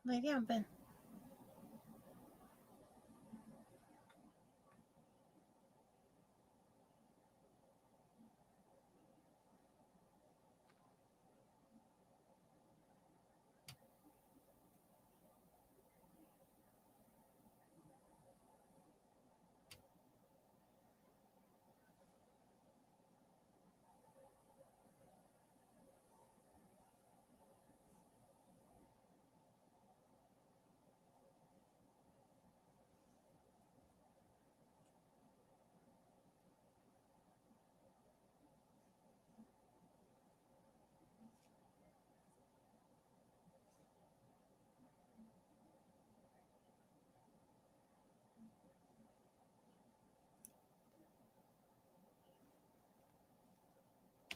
Lay down, Ben.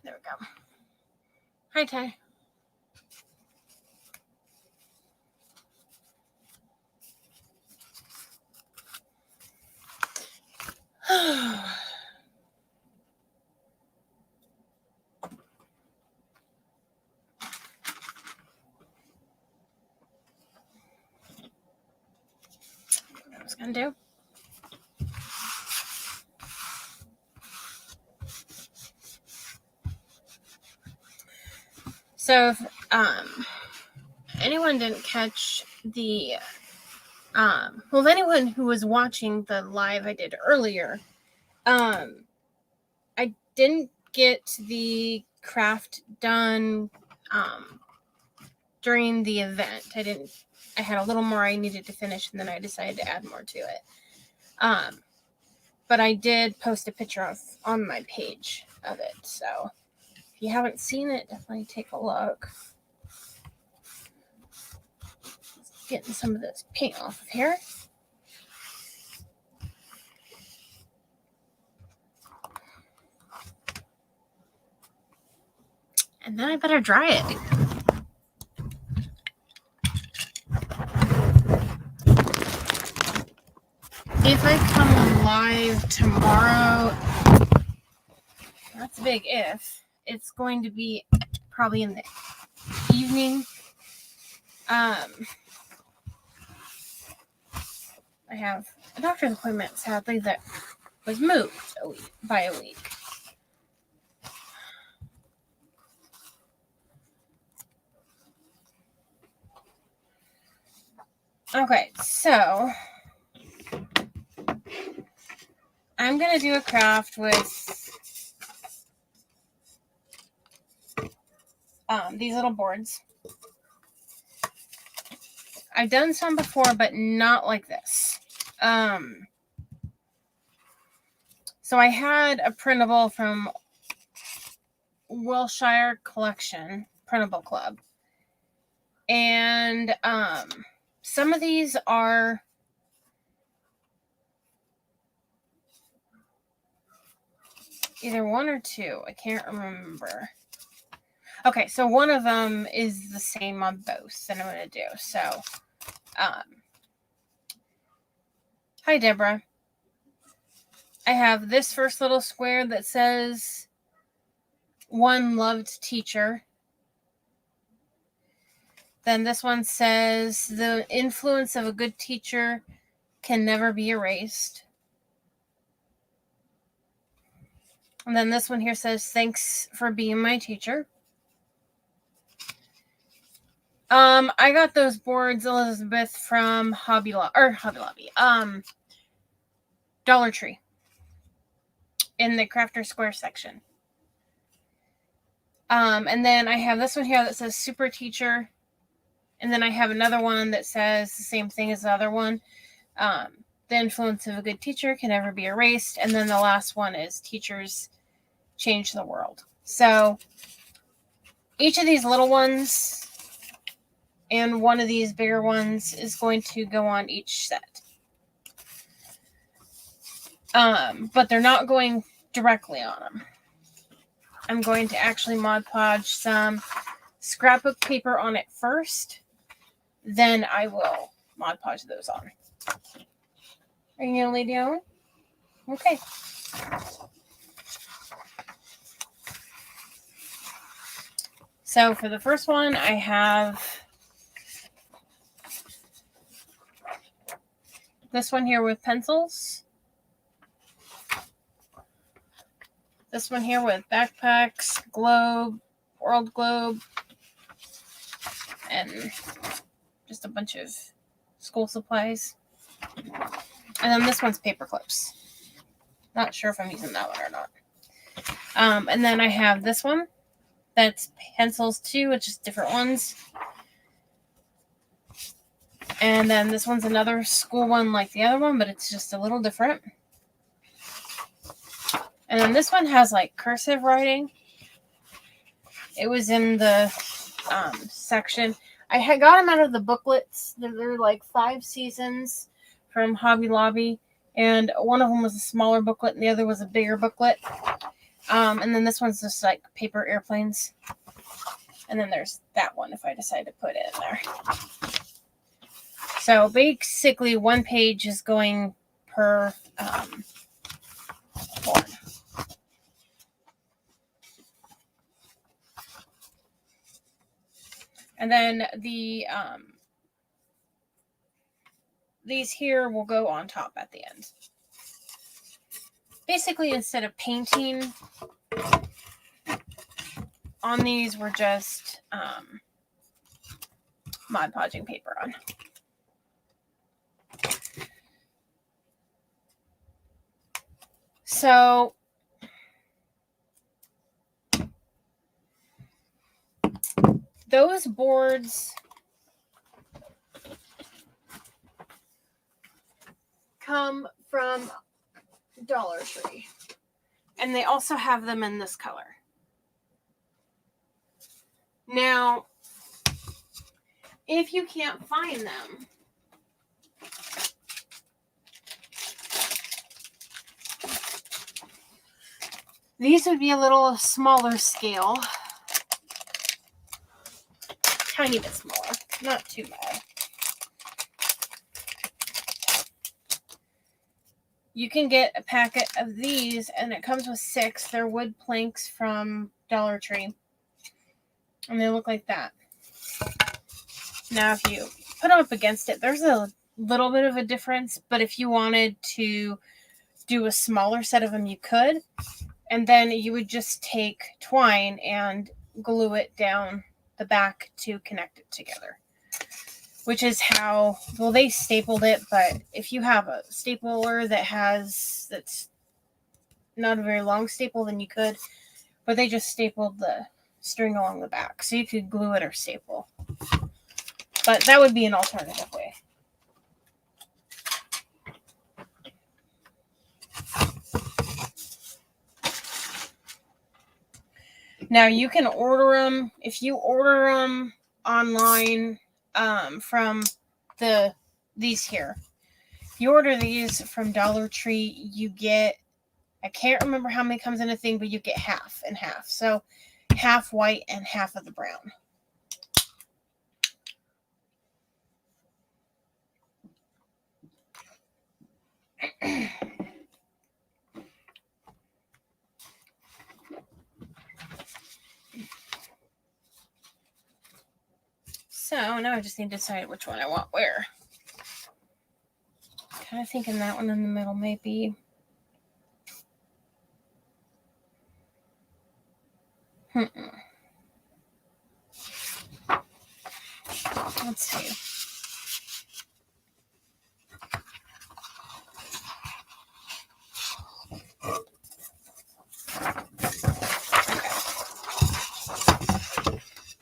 There we go. Hi, Ty. What I was gonna do. So, if anyone didn't catch the, well, if anyone who was watching the live I did earlier, I didn't get the craft done during the event. I had a little more I needed to finish, and then I decided to add more to it. But I did post a picture on my page of it. So if you haven't seen it, definitely take a look. Getting some of this paint off of here. And then I better dry it. If I come live tomorrow, that's a big if, it's going to be probably in the evening. I have a doctor's appointment, sadly, that was moved by a week. Okay, so I'm going to do a craft with these little boards. I've done some before, but not like this. So I had a printable from Wilshire Collection Printable Club. And some of these are either one or two. I can't remember. Okay, so one of them is the same on both that I'm going to do. So, hi, Deborah. I have this first little square that says, one loved teacher. Then this one says, the influence of a good teacher can never be erased. And then this one here says, thanks for being my teacher. I got those boards, Elizabeth, from Hobby Lobby, Dollar Tree, in the Crafter Square section. And then I have this one here that says Super Teacher. And then I have another one that says the same thing as the other one. The influence of a good teacher can never be erased. And then the last one is Teachers Change the World. So each of these little ones and one of these bigger ones is going to go on each set. But they're not going directly on them. I'm going to actually Mod Podge some scrapbook paper on it first. Then I will Mod Podge those on. Are you going to lay down? Okay. So for the first one, I have This one here with pencils. This one here with backpacks, globe, world globe, and just a bunch of school supplies. And then this one's paper clips. Not sure if I'm using that one or not. And then I have this one. That's pencils too, it's just different ones. And then this one's another school one like the other one, but it's just a little different. And then this one has like cursive writing. It was in the section. I had got them out of the booklets. They're like 5 seasons from Hobby Lobby. And one of them was a smaller booklet and the other was a bigger booklet. And then this one's just like paper airplanes. And then there's that one if I decide to put it in there. So basically 1 page is going per board. And then the these here will go on top at the end. Basically, instead of painting on these, we're just Mod Podging paper on. So those boards come from Dollar Tree. And they also have them in this color. Now, if you can't find them, these would be a little smaller scale. Tiny bit smaller, not too bad. You can get a packet of these, and it comes with 6. They're wood planks from Dollar Tree. And they look like that. Now, if you put them up against it, there's a little bit of a difference. But if you wanted to do a smaller set of them, you could. And then you would just take twine and glue it down the back to connect it together. Which is how, well, they stapled it, but if you have a stapler that's not a very long staple, then you could. But they just stapled the string along the back. So you could glue it or staple. But that would be an alternative way. Now you can order them, if you order them online from these here. If you order these from Dollar Tree, you get, I can't remember how many comes in a thing, but you get half and half. So half white and half of the brown. So now I just need to decide which one I want where. Kind of thinking that one in the middle may be. Let's see.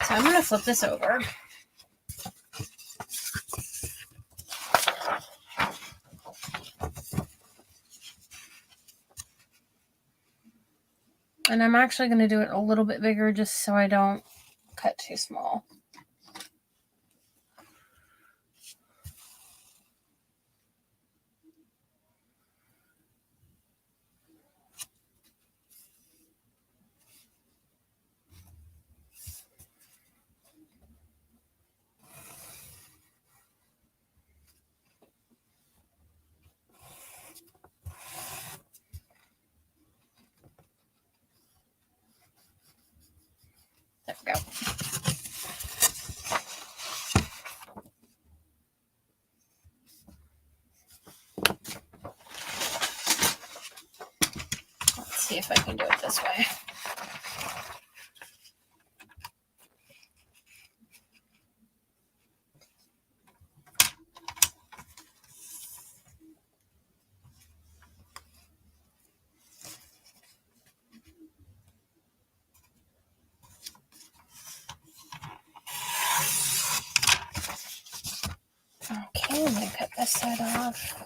So I'm going to flip this over. And I'm actually going to do it a little bit bigger just so I don't cut too small. There we go. see if I can do it this way. Okay, I'm going to cut this side off.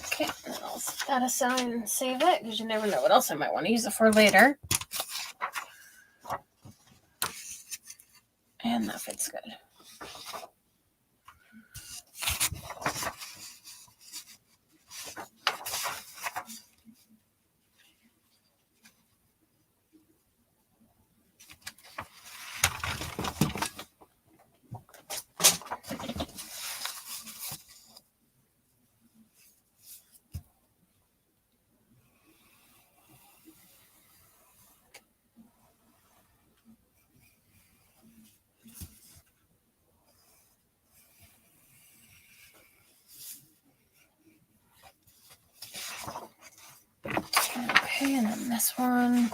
Okay, and I'll set that aside and save it because you never know what else I might want to use it for later. And that fits good. Okay, and then this one.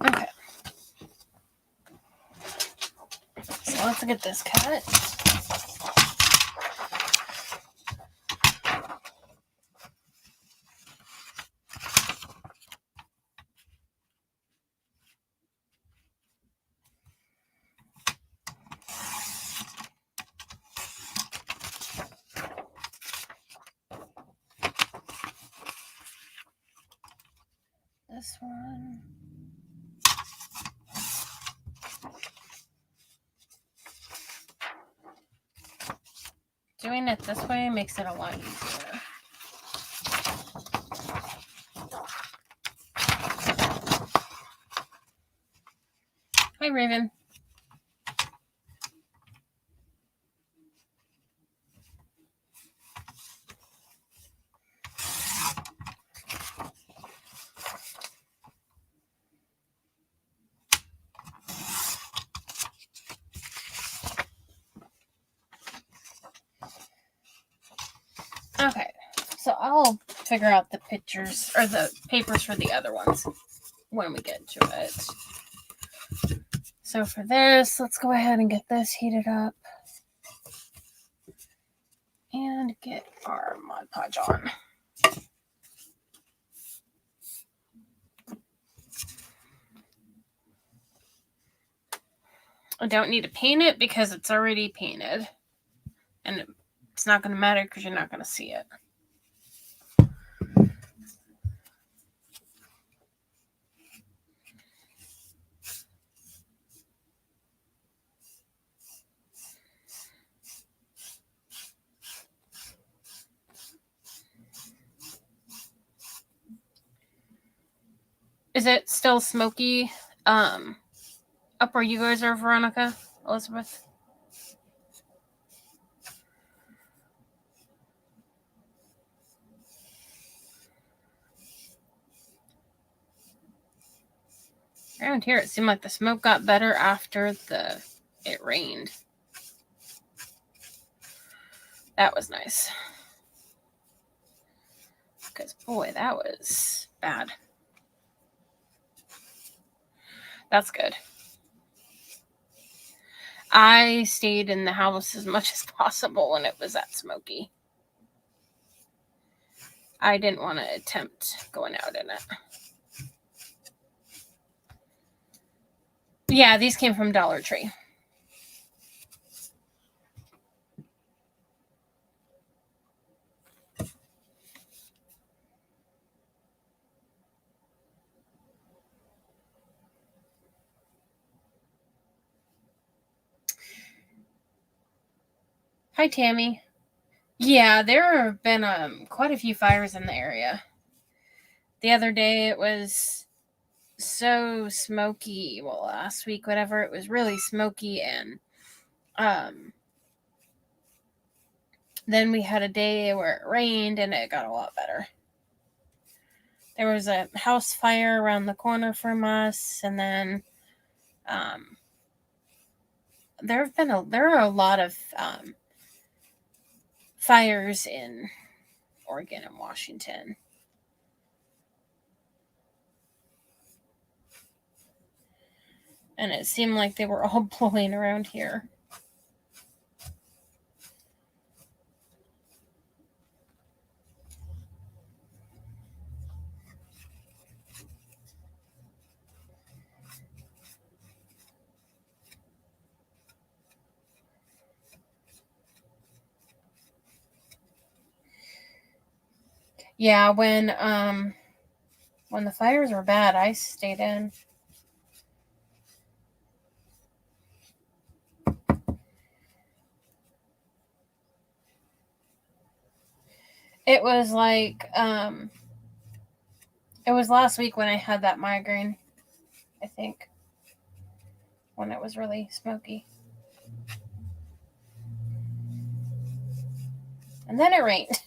Okay. So let's get this cut. This one. Doing it this way makes it a lot easier. Hi, Raven. Okay, so I'll figure out the pictures or the papers for the other ones when we get to it. So for this, let's go ahead and get this heated up and get our Mod Podge on. I don't need to paint it because it's already painted, and it's not going to matter because you're not going to see it. Is it still smoky up where you guys are, Veronica, Elizabeth? Around here, it seemed like the smoke got better after it rained. That was nice. Because, boy, that was bad. That's good. I stayed in the house as much as possible when it was that smoky. I didn't want to attempt going out in it. Yeah, these came from Dollar Tree. Hi, Tammy. Yeah, there have been quite a few fires in the area. The other day it was so smoky. Well, last week, whatever, it was really smoky, and then we had a day where it rained and it got a lot better. There was a house fire around the corner from us, and then there are a lot of fires in Oregon and Washington. And it seemed like they were all blowing around here. Yeah, when the fires were bad, I stayed in. It was like it was last week when I had that migraine, I think, when it was really smoky. And then it rained.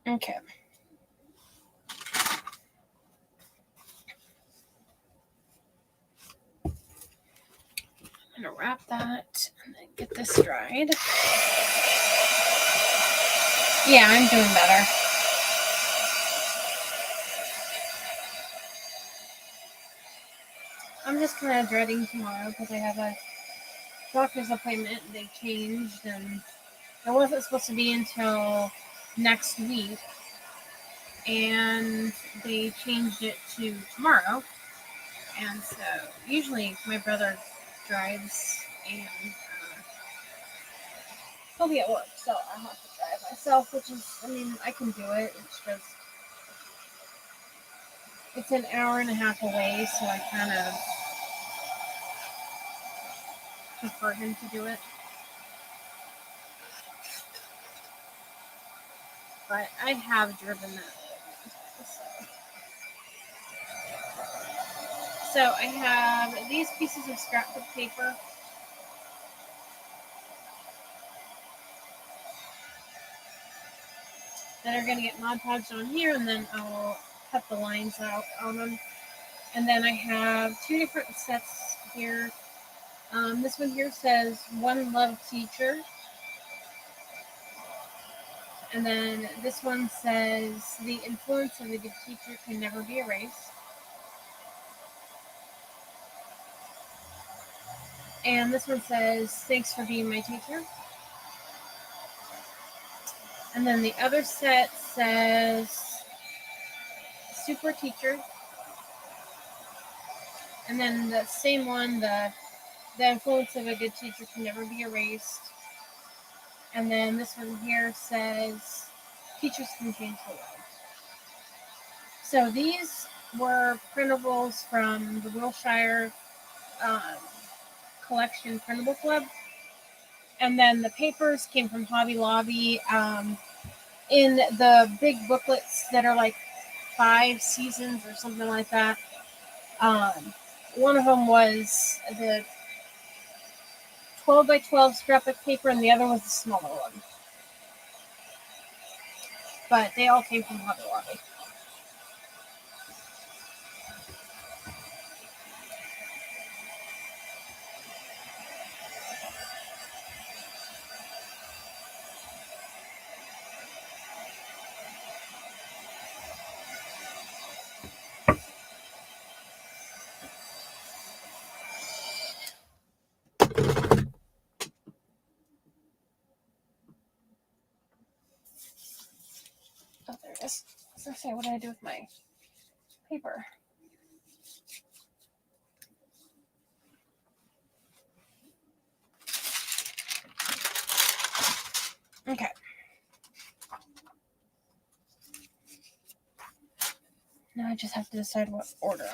Okay. I'm going to wrap that and then get this dried. Yeah, I'm doing better. I'm just kind of dreading tomorrow because I have a doctor's appointment. They changed, and it wasn't supposed to be until next week, and they changed it to tomorrow. And so usually my brother drives, and he'll be at work, so I have to drive myself, which is, I mean, I can do it. It's just, it's an hour and a half away, so I kind of prefer him to do it. But I have driven that way. So I have these pieces of scrapbook paper. That are going to get Mod Podged on here, and then I'll cut the lines out on them. And then I have two different sets here. This one here says One Love Teacher. And then this one says The Influence of a Good Teacher Can Never Be Erased. And this one says Thanks for Being My Teacher. And then the other set says Super Teacher. And then the same one, the influence of a good teacher can never be erased. And then this one here says teachers can change the world. So these were printables from the Wilshire Collection Printable Club. And then the papers came from Hobby Lobby in the big booklets that are like 5 seasons or something like that. One of them was the 12 by 12 scrapbook paper, and the other was the smaller one. But they all came from Hobby Lobby. Oh, there it is. say, what did I do with my paper? Okay. Now I just have to decide what order.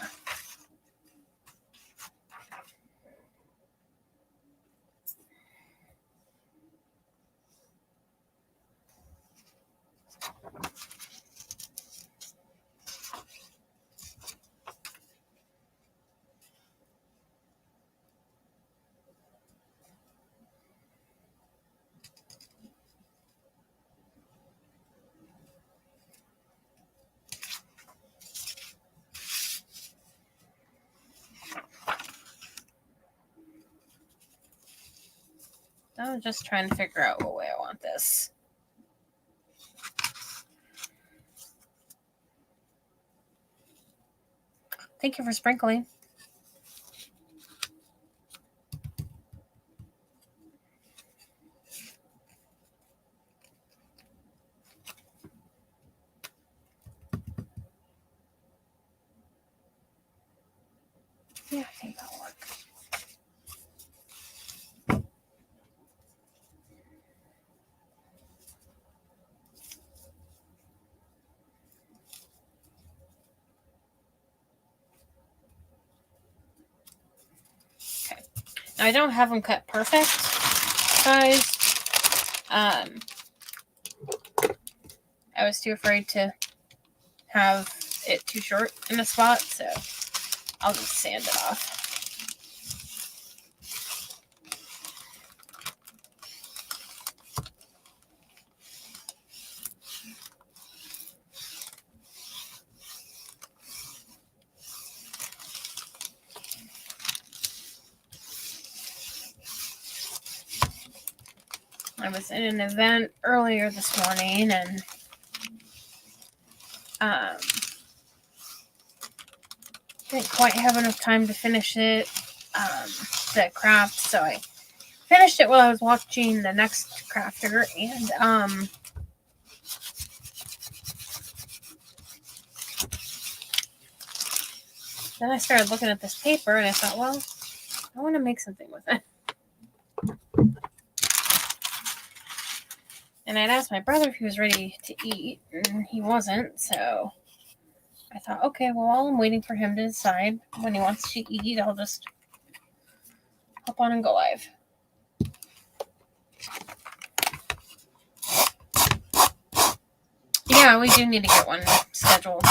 I'm just trying to figure out what way I want this. Thank you for sprinkling. Yeah, I think that'll work. Okay. Now I don't have them cut perfect, guys. I was too afraid to have it too short in a spot, so I'll just sand it off. I was in an event earlier this morning and didn't quite have enough time to finish it, the craft, so I finished it while I was watching the next crafter, and then I started looking at this paper and I thought, well, I want to make something with it. And I'd asked my brother if he was ready to eat, and he wasn't, so I thought, okay, well, while I'm waiting for him to decide when he wants to eat, I'll just hop on and go live. Yeah, we do need to get one scheduled.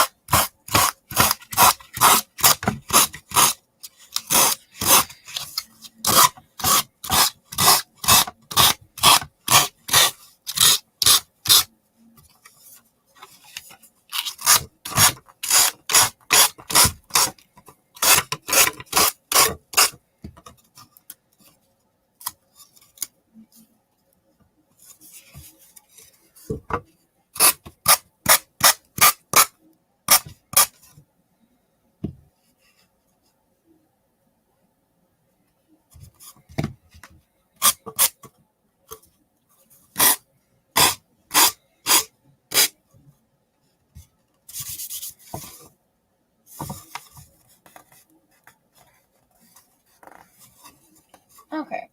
Okay.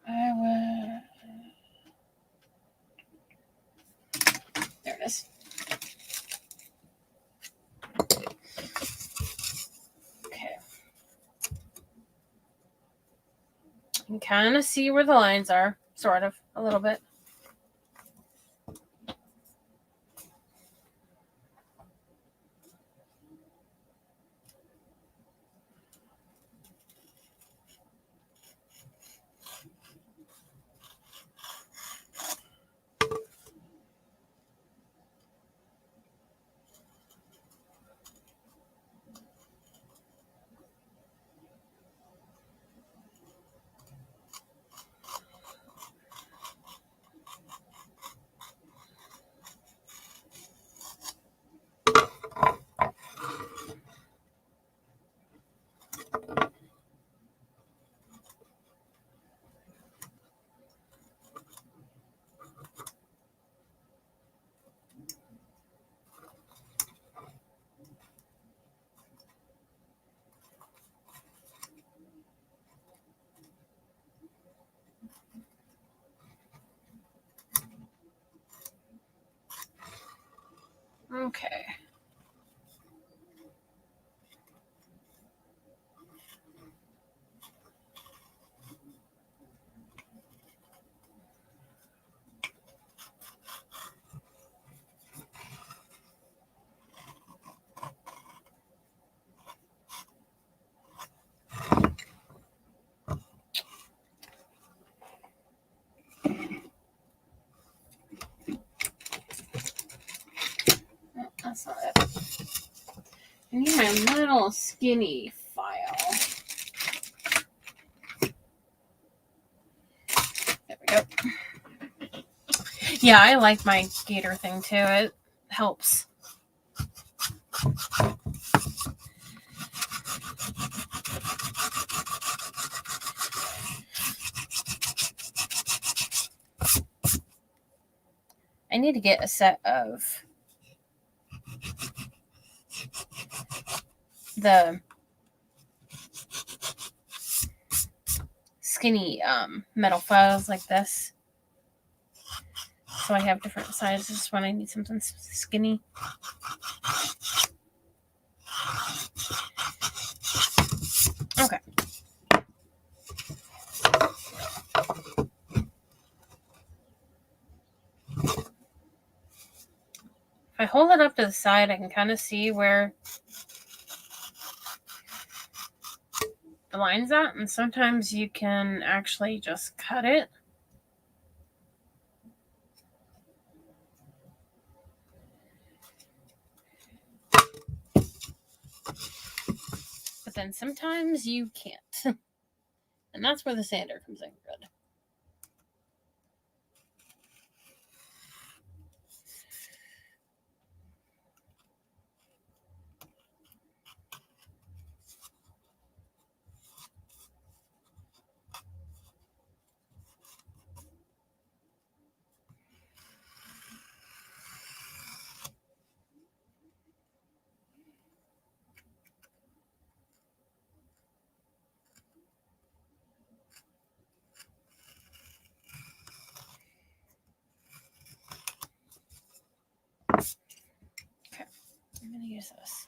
I will. There it is. Okay. You can kind of see where the lines are, sort of, a little bit. Okay. That's not it. I need my little skinny file. There we go. Yeah, I like my gator thing too. It helps. I need to get a set of the skinny metal files like this. So I have different sizes when I need something skinny. Okay. If I hold it up to the side, I can kind of see where the line's at, and sometimes you can actually just cut it. But then sometimes you can't. And that's where the sander comes in good. Okay, I'm going to use this.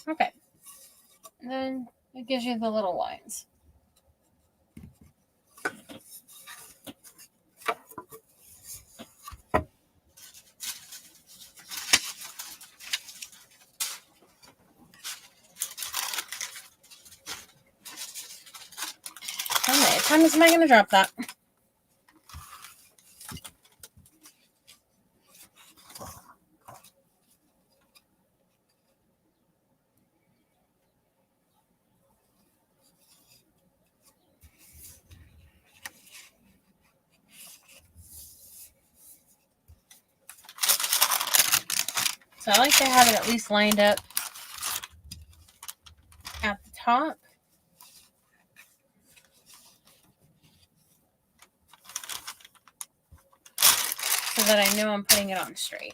Okay. And then it gives you the little lines. How many times am I going to drop that? So I like to have it at least lined up at the top. So that I know I'm putting it on straight.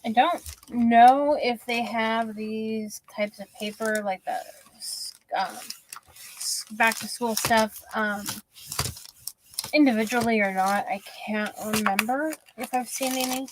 I don't know if they have these types of paper like the back to school stuff individually or not. I can't remember if I've seen any.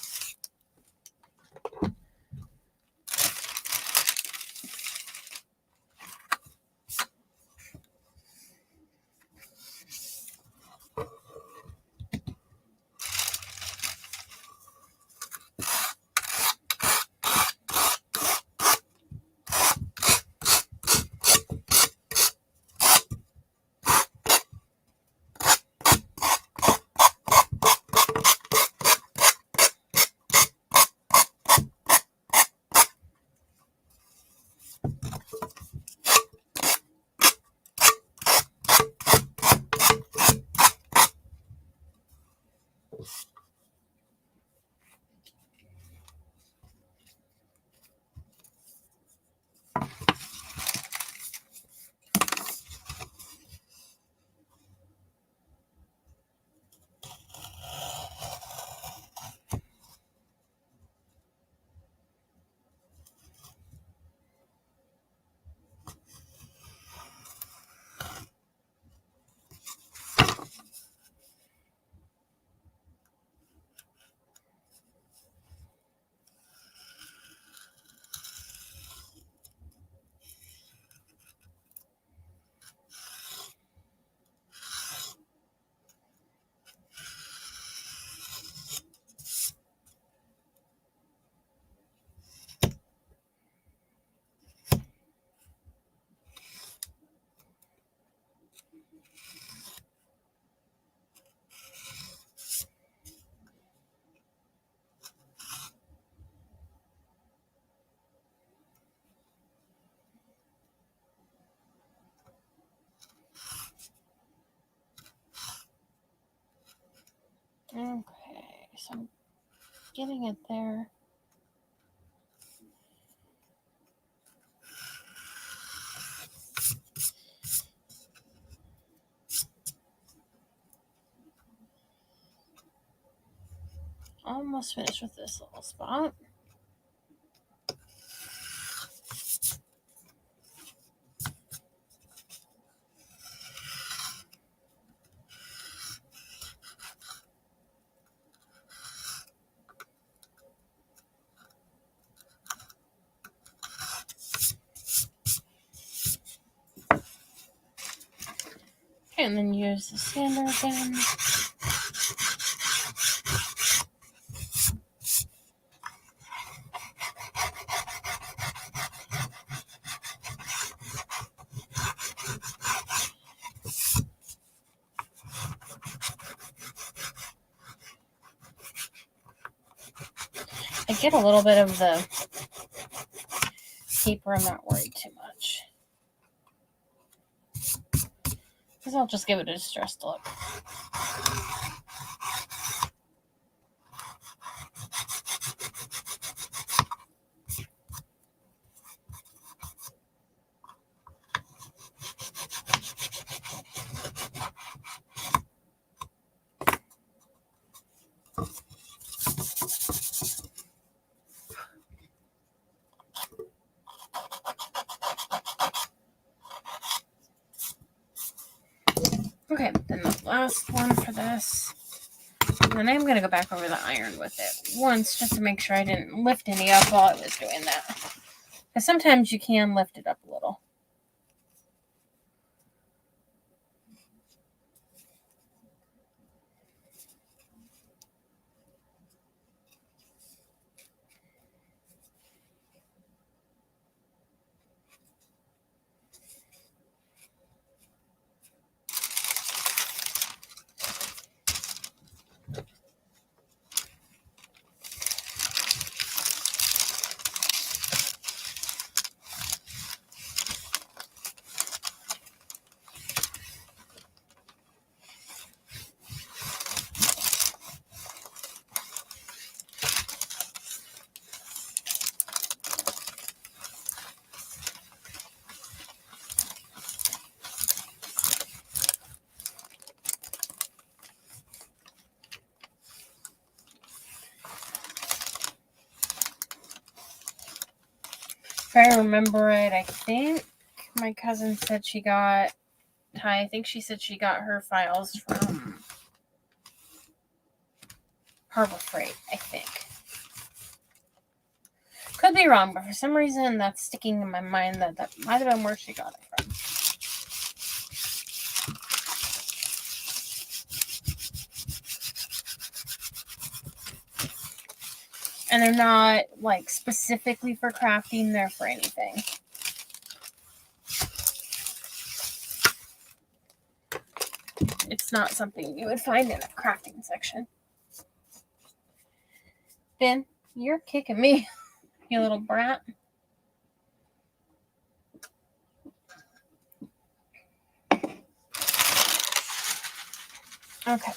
Okay, so I'm getting it there. Almost finished with this little spot. And then use the sander again. I get a little bit of the paper. I'm not worried too much. Because I'll just give it a distressed look. Okay, then the last one for this. And then I'm going to go back over the iron with it once just to make sure I didn't lift any up while I was doing that. Because sometimes you can lift it up a little. If I remember it, I think my cousin said she got, I think she said she got her files from Harbor Freight, I think. Could be wrong, but for some reason that's sticking in my mind that might have been where she got it from. And they're not like specifically for crafting, they're for anything. It's not something you would find in a crafting section. Ben, you're kicking me, you little brat. Okay.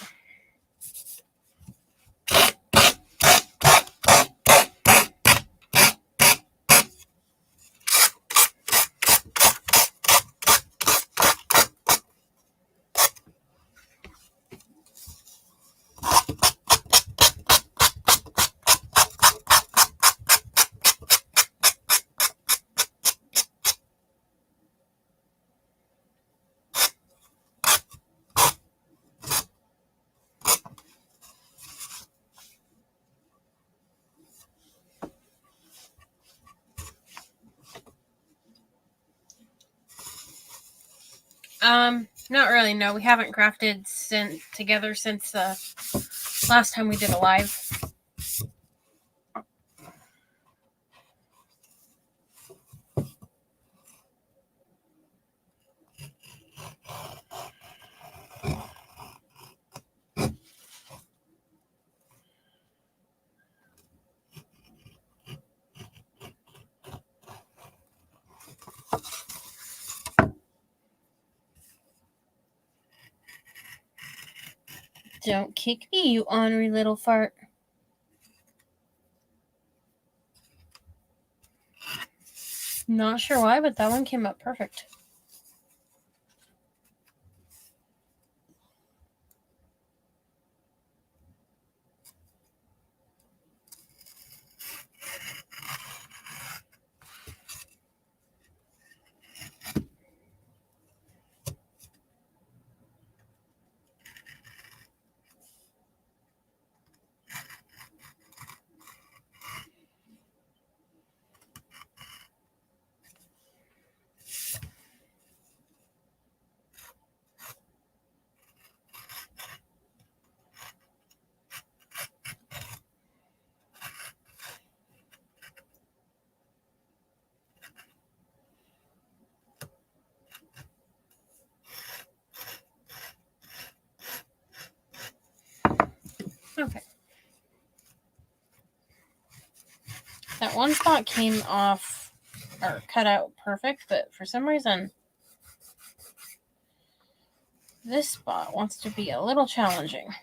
Not really, no. We haven't crafted together since the last time we did a live. Don't kick me, you ornery little fart. Not sure why, but that one came up perfect. Okay. That one spot came off or cut out perfect, but for some reason this spot wants to be a little challenging.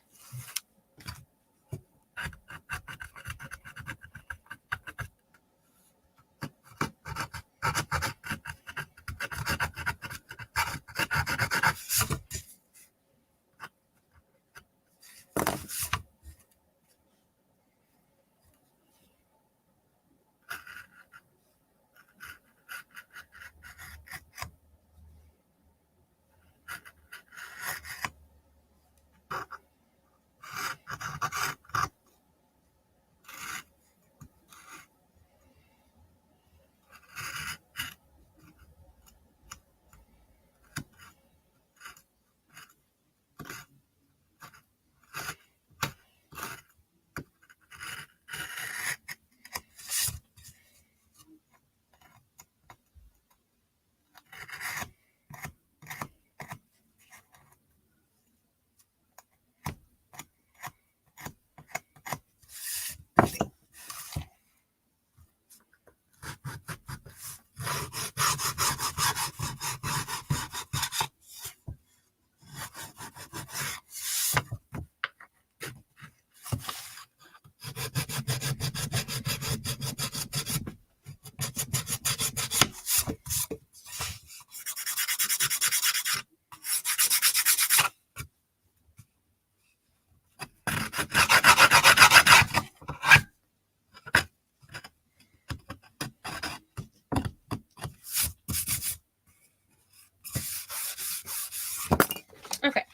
Okay.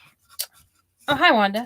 Oh, hi, Wanda.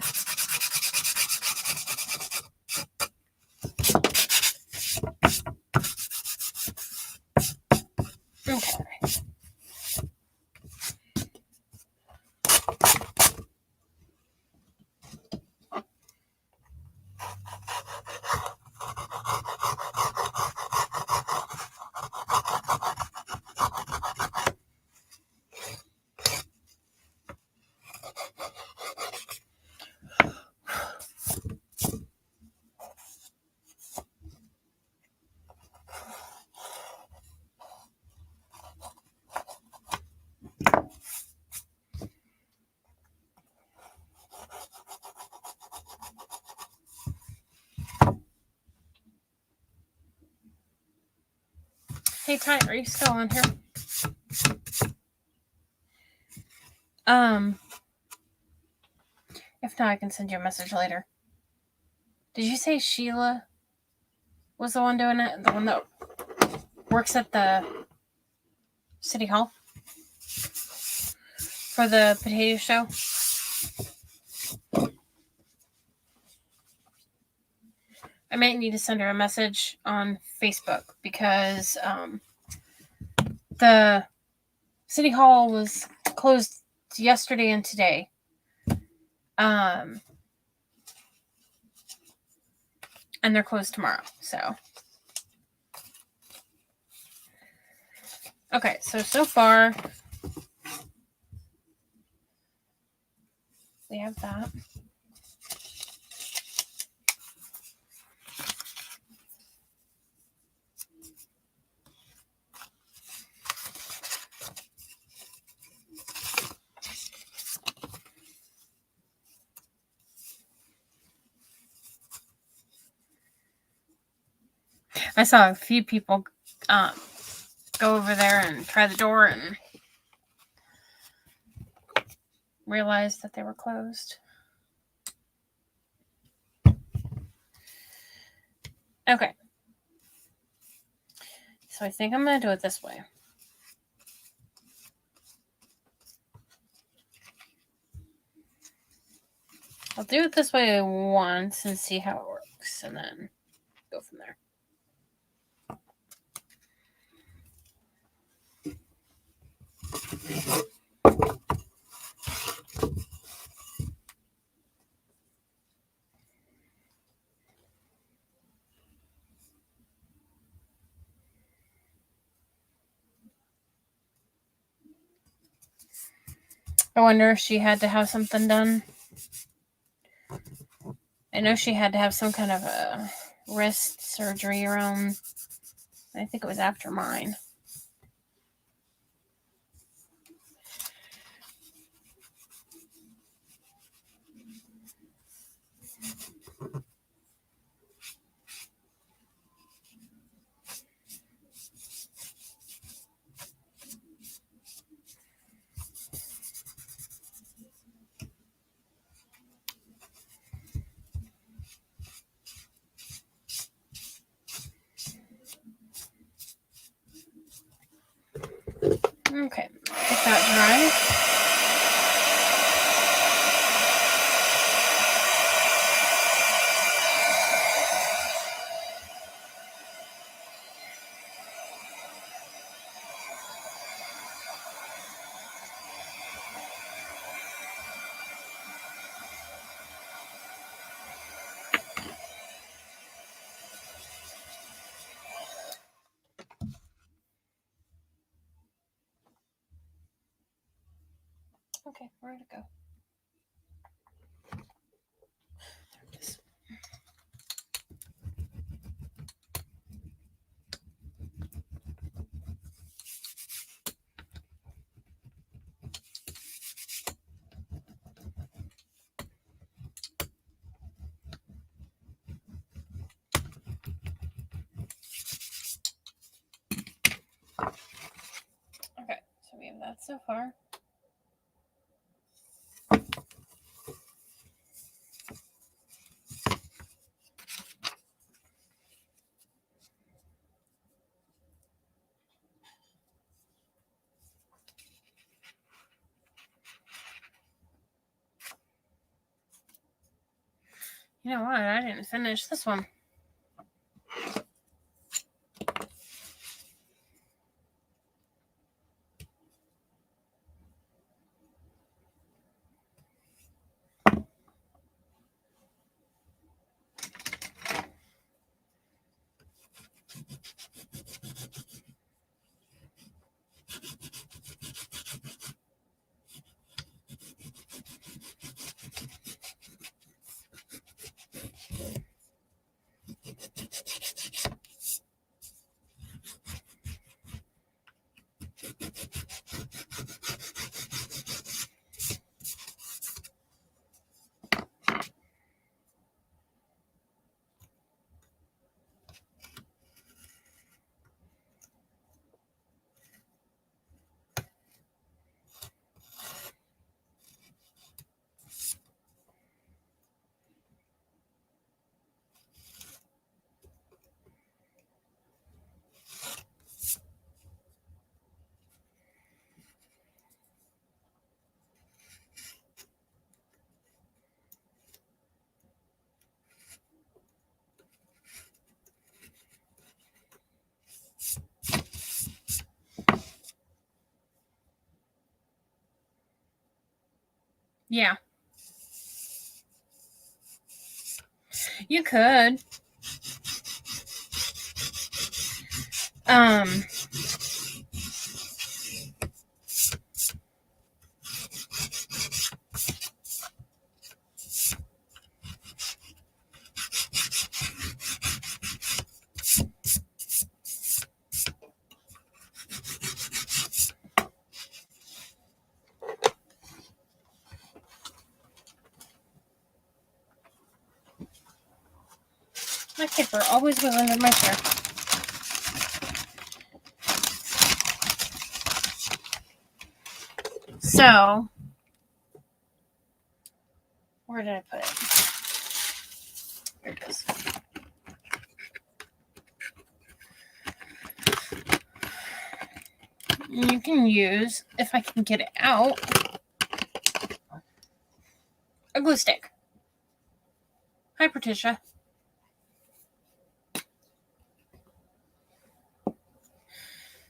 Hey, Ty, are you still on here? If not, I can send you a message later. Did you say Sheila was the one doing it? The one that works at the City Hall for the potato show? I might need to send her a message on Facebook because the City Hall was closed yesterday and today. And they're closed tomorrow. So, okay. So far, we have that. I saw a few people go over there and try the door and realize that they were closed. Okay. So I think I'm going to do it this way. I'll do it this way once and see how it works, and then go from there. I wonder if she had to have something done. I know she had to have some kind of a wrist surgery around, I think it was after mine. Okay, get that dry. Okay, where'd it go? There it is. Okay, so we have that so far. You know what? I didn't finish this one. Yeah. You could. My paper always goes under my chair. So, where did I put it? Here it goes. You can use, if I can get it out, a glue stick. Hi, Patricia.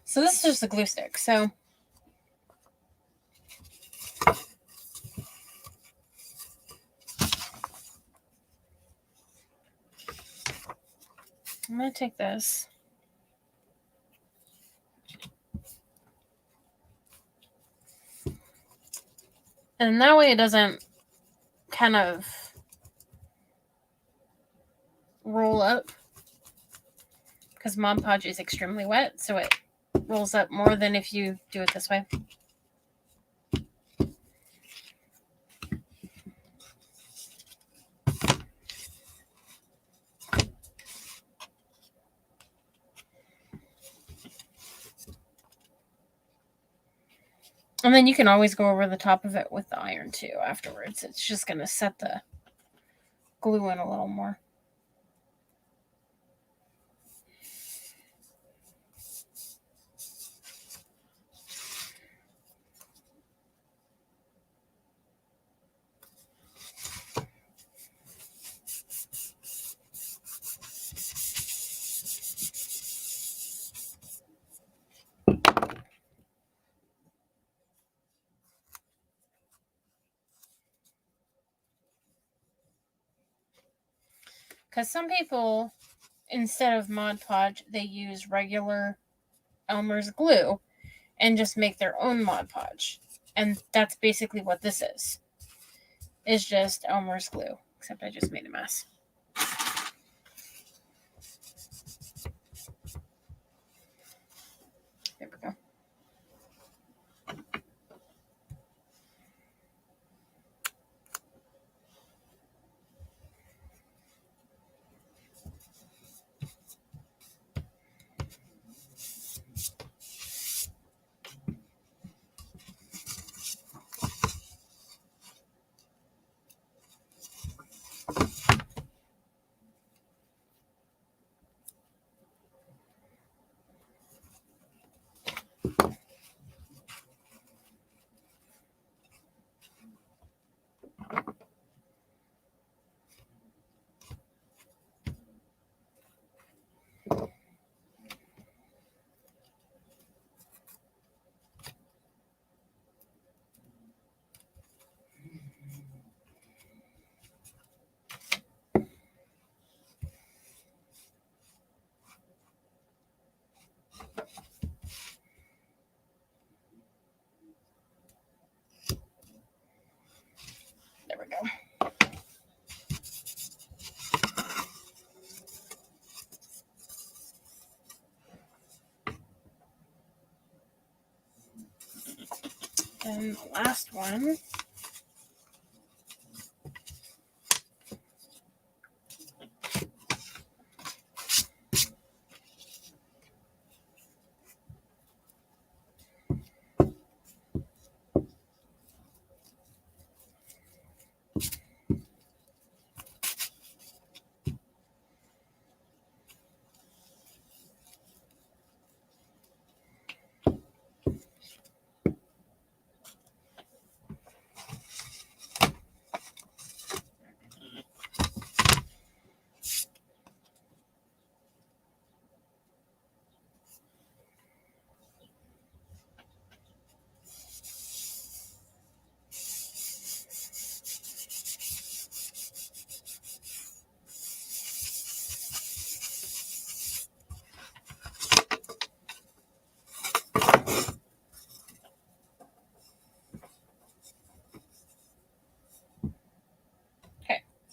So this is just a glue stick. So I'm going to take this. And that way it doesn't kind of roll up, because Mod Podge is extremely wet, so it rolls up more than if you do it this way. And then you can always go over the top of it with the iron too afterwards. It's just going to set the glue in a little more. Because some people, instead of Mod Podge, they use regular Elmer's glue and just make their own Mod Podge. And that's basically what this is. It's just Elmer's glue, except I just made a mess. There we go. There we go. And the last one.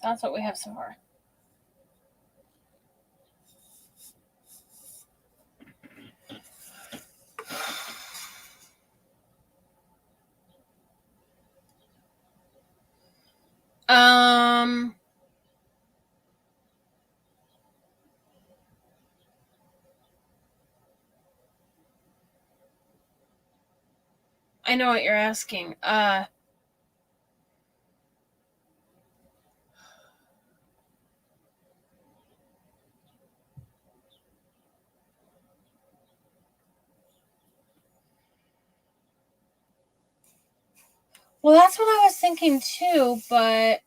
That's what we have so far. I know what you're asking. Well, that's what I was thinking too, but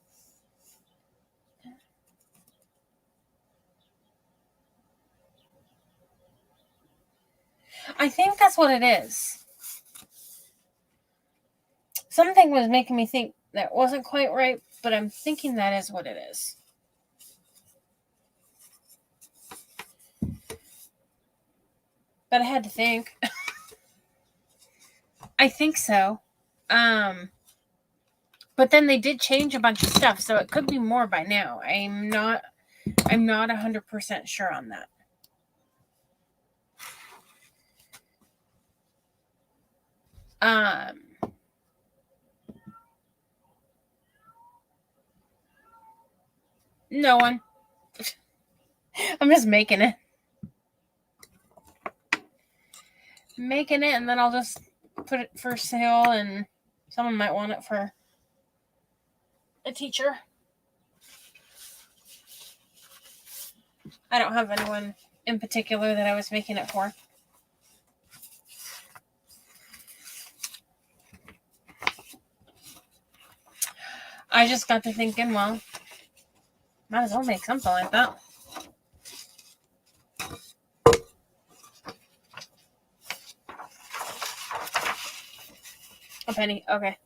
I think that's what it is. Something was making me think that wasn't quite right, but I'm thinking that is what it is. But I had to think. I think so. But then they did change a bunch of stuff, so it could be more by now. I'm not 100% sure on that. No one. I'm just making it. And then I'll just put it for sale, and someone might want it for a teacher. I don't have anyone in particular that I was making it for. I just got to thinking, well, might as well make something like that. A penny, okay.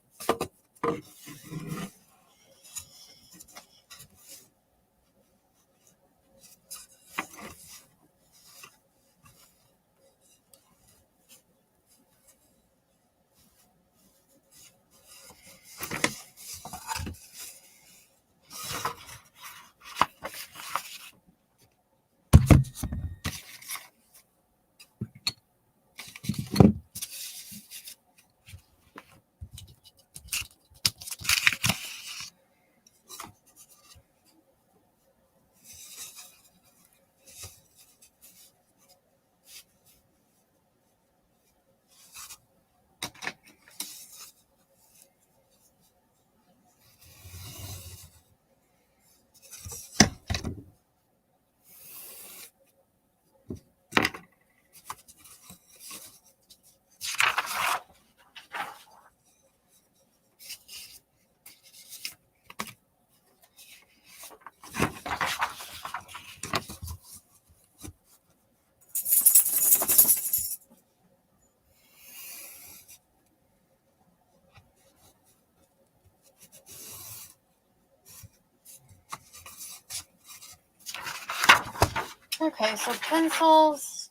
Okay, so pencils,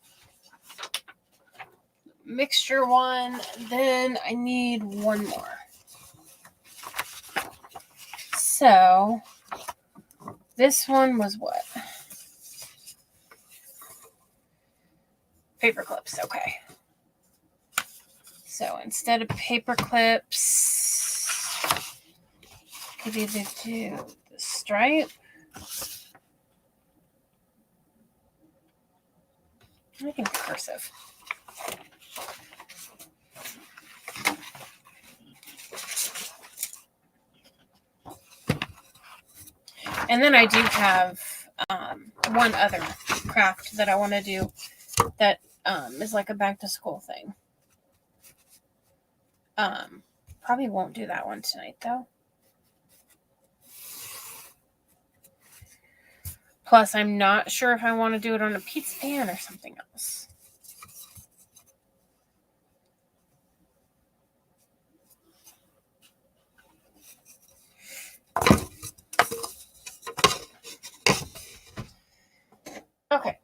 mixture one, then I need one more. So, this one was what? Paper clips, okay. So, instead of paper clips, could either do the stripe. I'm making cursive. And then I do have one other craft that I want to do that is like a back to school thing. Probably won't do that one tonight though. Plus, I'm not sure if I want to do it on a pizza pan or something else. Okay.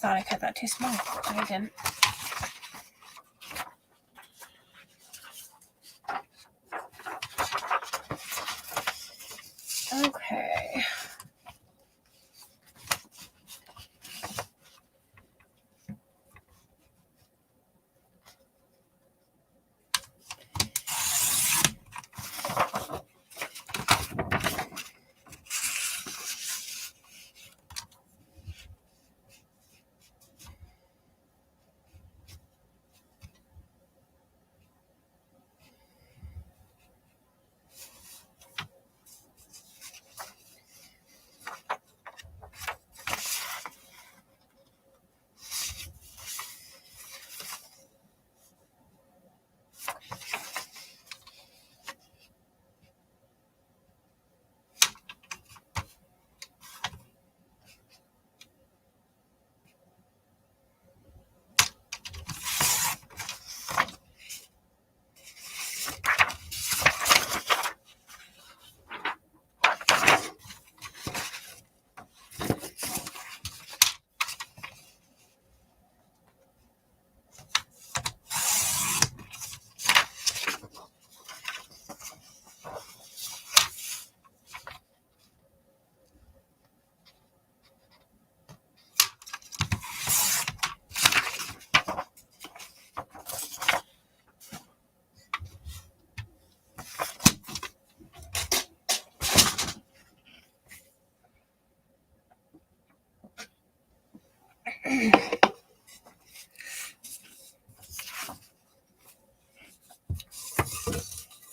Thought I cut that too small. I didn't. Okay.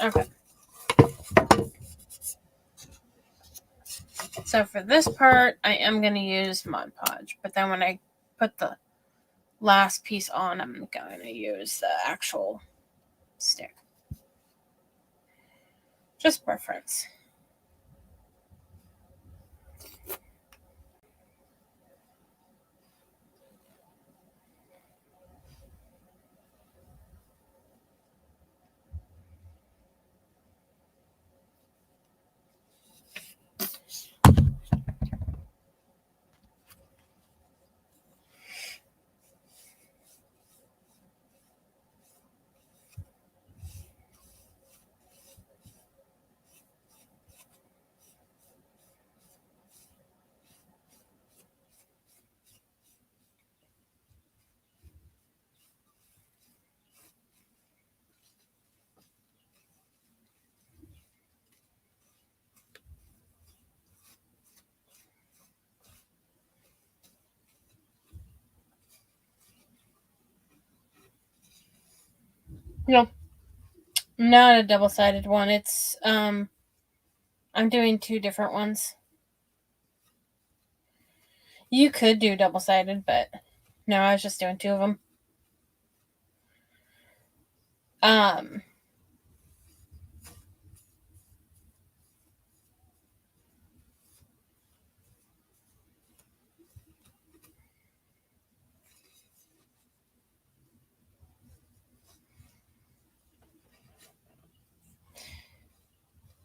Okay. So for this part, I am going to use Mod Podge, but then when I put the last piece on, I'm going to use the actual stick. Just preference. Nope. Not a double-sided one. It's I'm doing two different ones. You could do double-sided, but no, I was just doing two of them.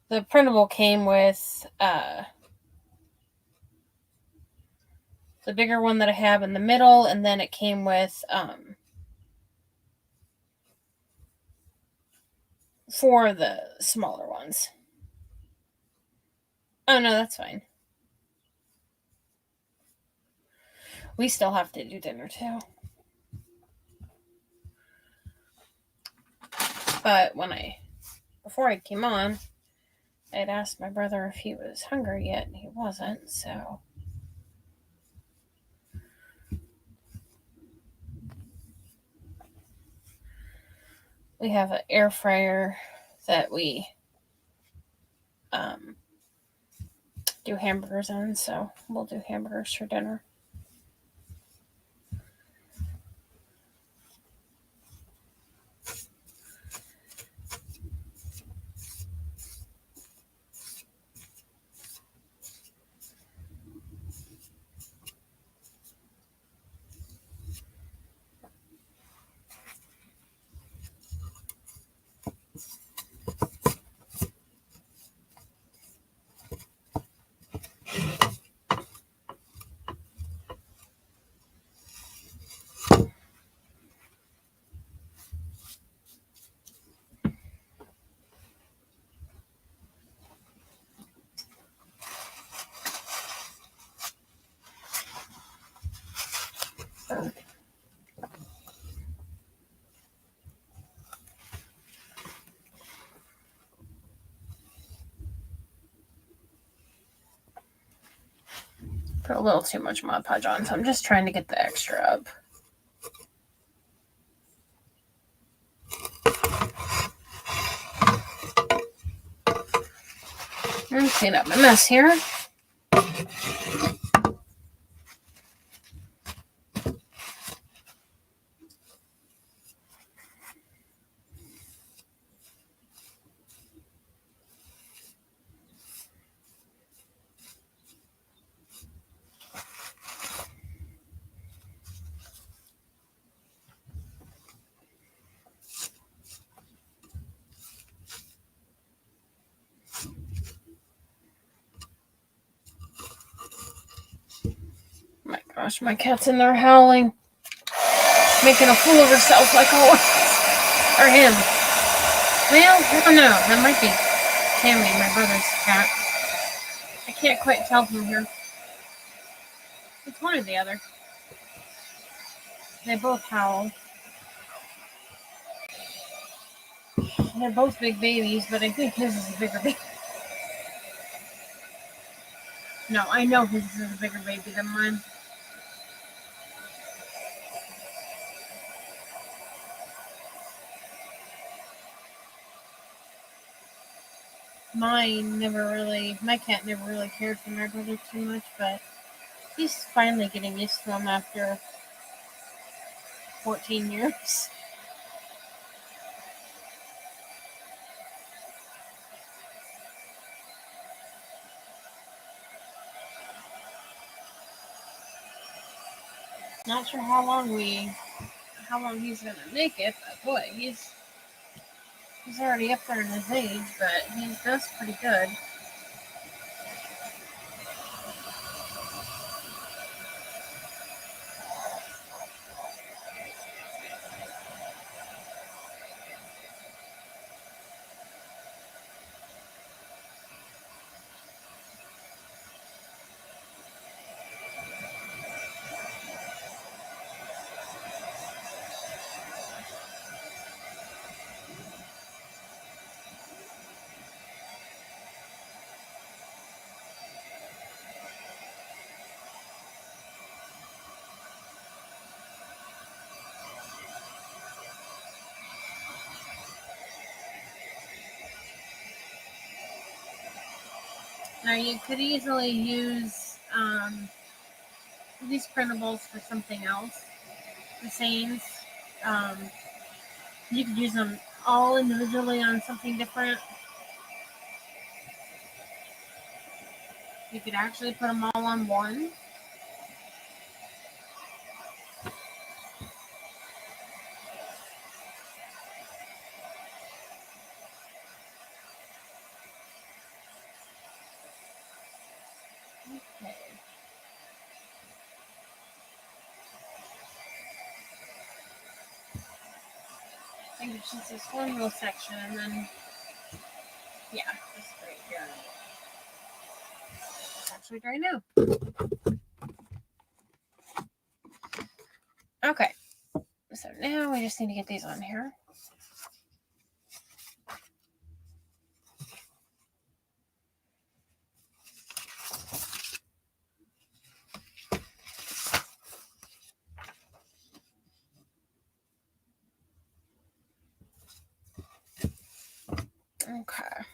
The printable came with the bigger one that I have in the middle, and then it came with four of the smaller ones. Oh no, that's fine. We still have to do dinner too. But before I came on, I had asked my brother if he was hungry yet, and he wasn't, so. We have an air fryer that we do hamburgers in, so we'll do hamburgers for dinner. Put a little too much Mod Podge on, so I'm just trying to get the extra up. I'm clean up my mess here. My gosh, my cat's in there howling. Making a fool of herself like always. Or him. Well, I don't know. That might be Tammy, my brother's cat. I can't quite tell from here. It's one or the other. They both howl. They're both big babies, but I think his is a bigger baby. No, I know his is a bigger baby than mine. My cat never really cared for my brother too much, but he's finally getting used to him after 14 years. Not sure how long he's gonna make it, but boy, he's already up there in his age, but he does pretty good. Now you could easily use these printables for something else. The Sanes, you could use them all individually on something different. You could actually put them all on one. Okay. I think it's just this one little section, and then, yeah, this right here. It's actually dry now. Okay. So now we just need to get these on here. Okay.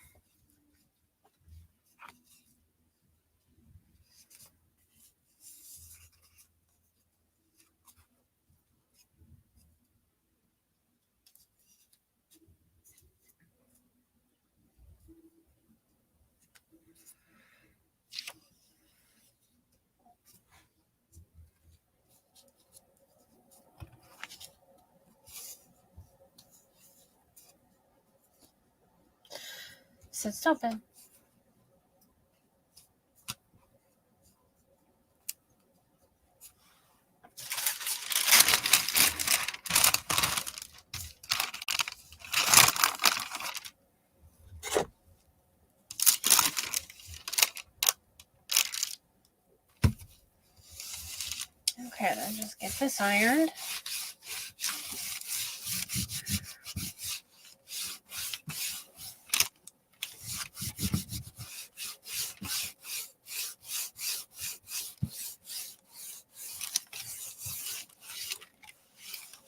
Sit still, Ben. Okay, then just get this ironed.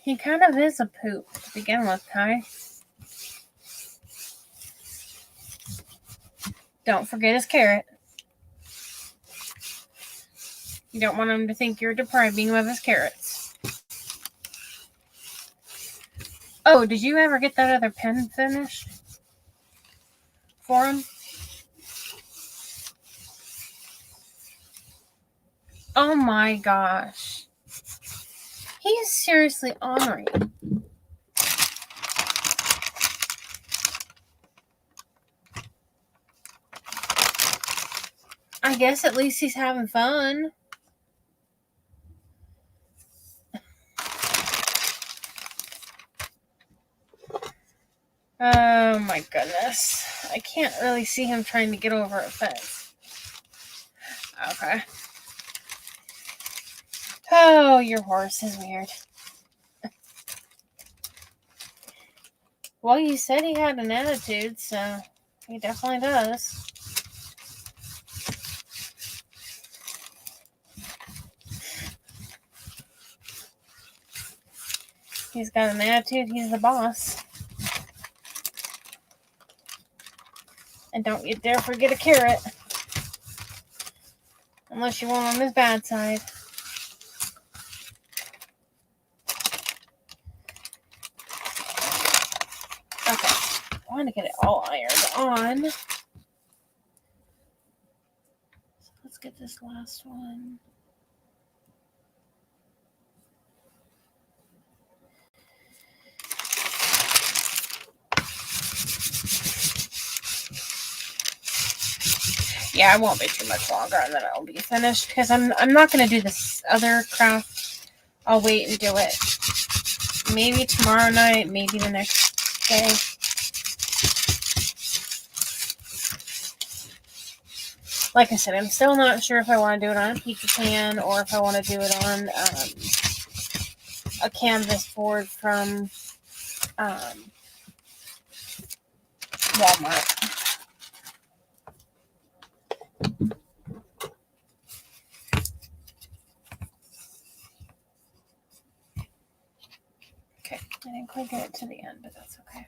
He kind of is a poop to begin with, Kai. Don't forget his carrot. You don't want him to think you're depriving him of his carrots. Oh, did you ever get that other pen finished for him? Oh my gosh. He is seriously ornery. I guess at least he's having fun. Oh my goodness. I can't really see him trying to get over a fence. Okay. Oh, your horse is weird. Well, you said he had an attitude, so he definitely does. He's got an attitude. He's the boss. And don't you dare forget a carrot. Unless you want on his bad side. Okay. I want to get it all ironed on. So let's get this last one. Yeah, it won't be too much longer, and then it'll be finished. Because I'm not going to do this other craft. I'll wait and do it. Maybe tomorrow night, maybe the next day. Like I said, I'm still not sure if I want to do it on a pizza pan or if I want to do it on a canvas board from Walmart. Okay, I didn't quite get it to the end, but that's okay.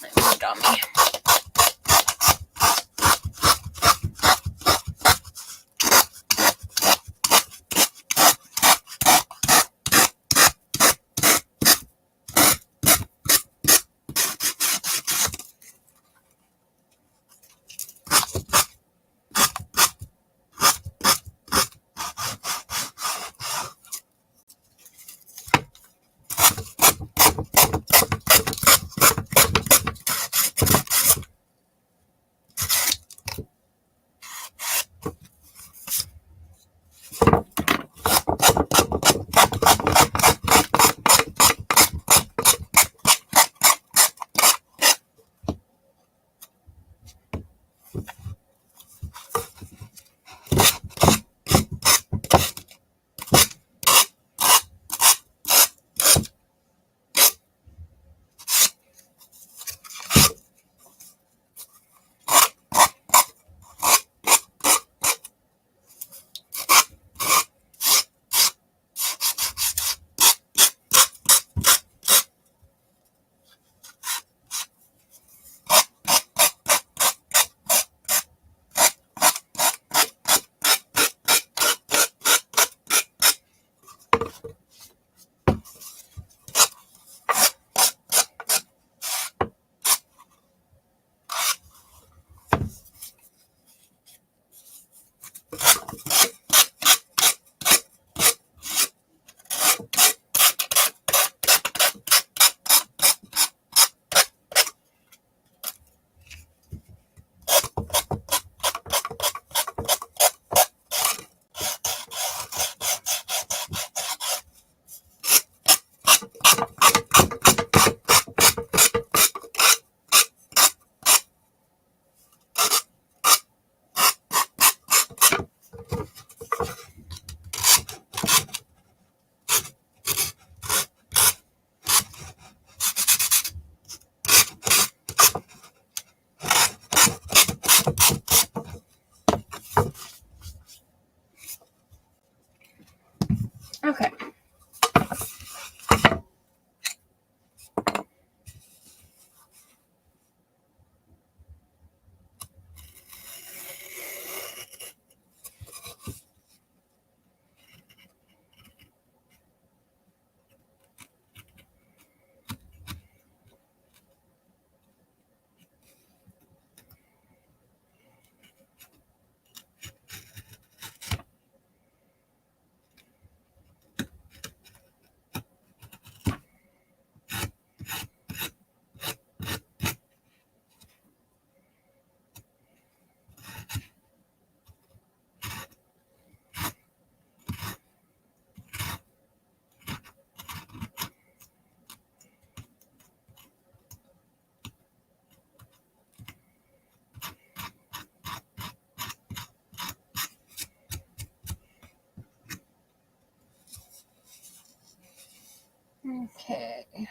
It moved on me. Okay. Okay.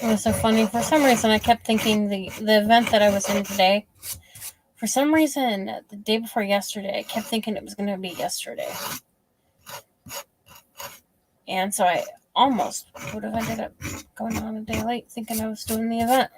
It was so funny. For some reason, I kept thinking the event that I was in today. For some reason, the day before yesterday, I kept thinking it was going to be yesterday. And so I almost would have ended up going on a day late thinking I was doing the event.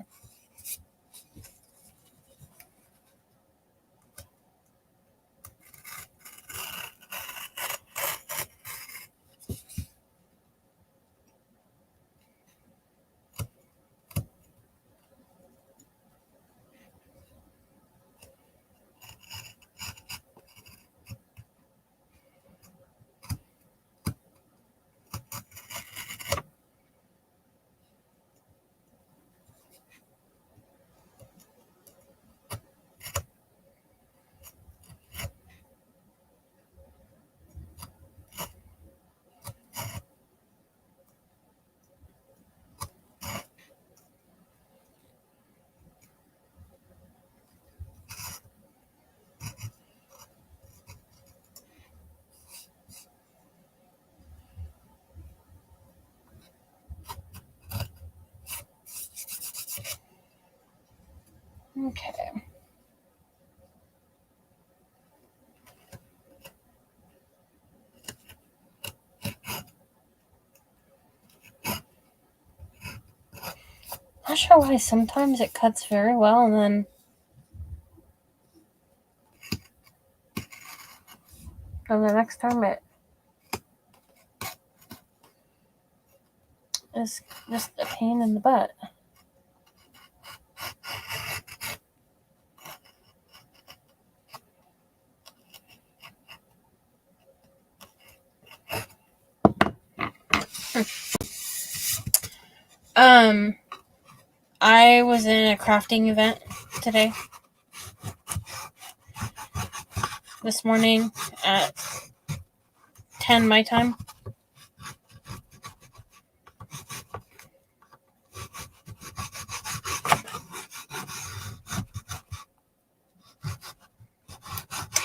Okay. Not sure why sometimes it cuts very well and then the next time it is just a pain in the butt. I was in a crafting event today. This morning at 10 my time.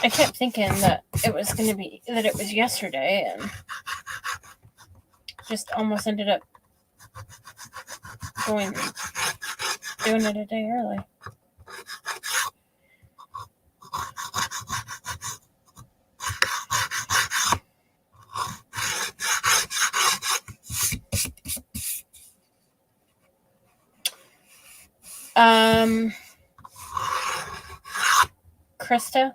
I kept thinking that it was going to be, that it was yesterday, and just almost ended up doing it a day early. Krista.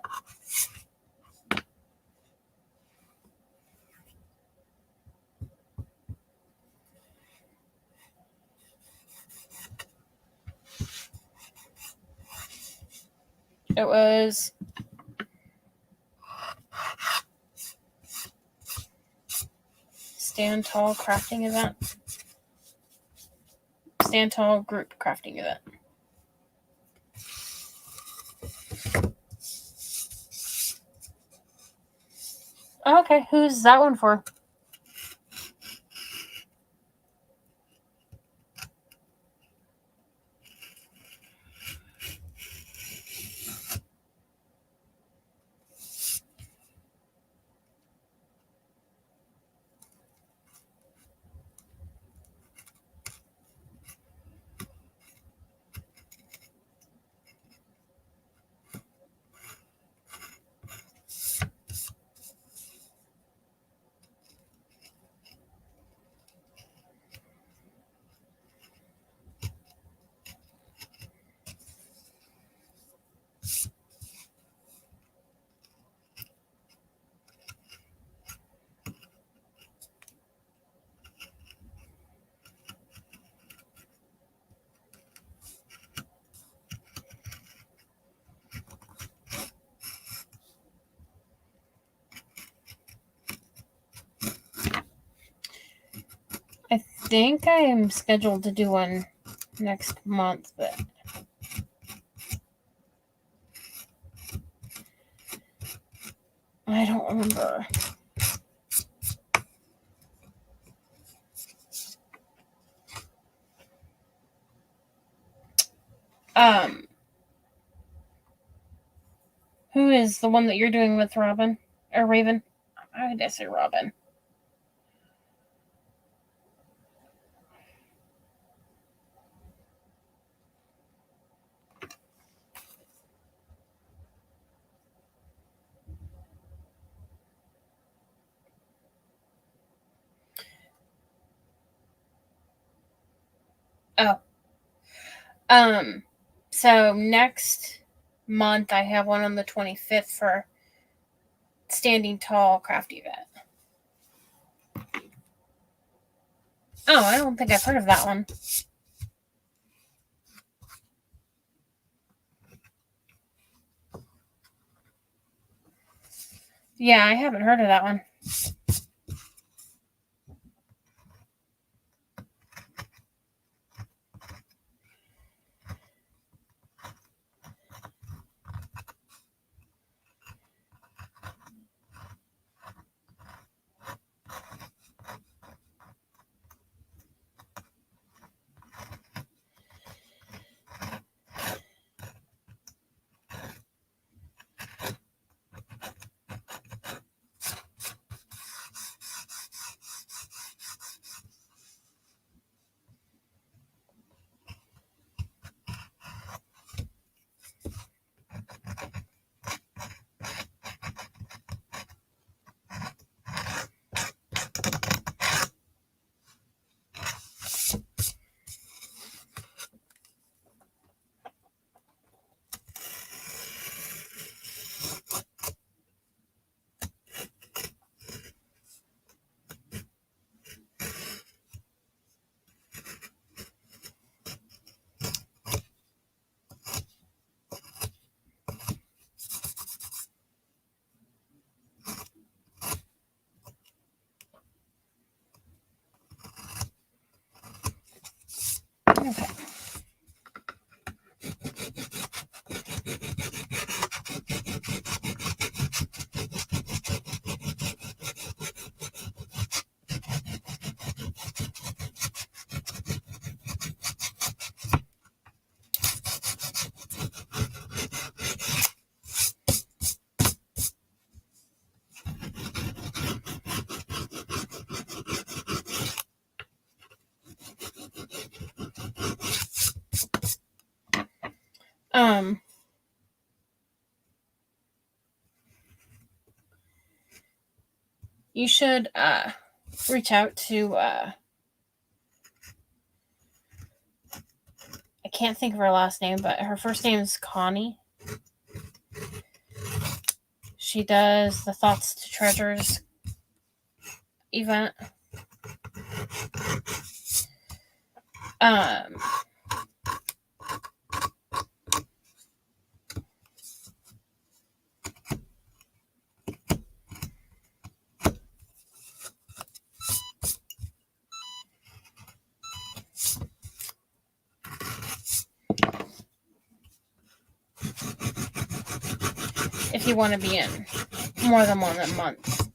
It was Stand Tall crafting event. Stand Tall group crafting event. Okay, who's that one for? I think I am scheduled to do one next month, but I don't remember. Who is the one that you're doing with Robin or Raven? I would say Robin. Oh. So next month I have one on the 25th for Standing Tall craft event. Oh, I don't think I've heard of that one. Yeah, I haven't heard of that one. Okay. You should reach out to I can't think of her last name, but her first name is Connie. She does the Thoughts to Treasures event. If you want to be in more than one a month.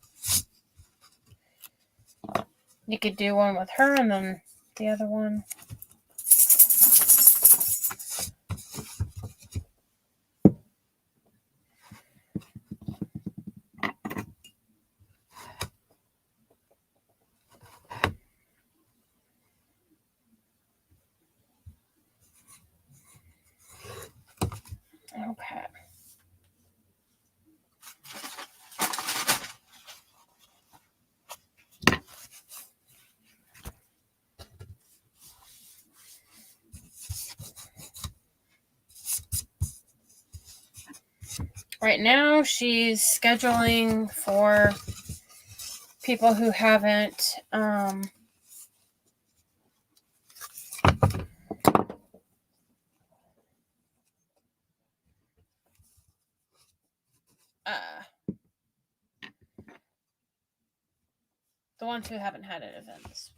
You could do one with her and then the other one. Okay. Right now, she's scheduling for people who haven't the ones who haven't had an event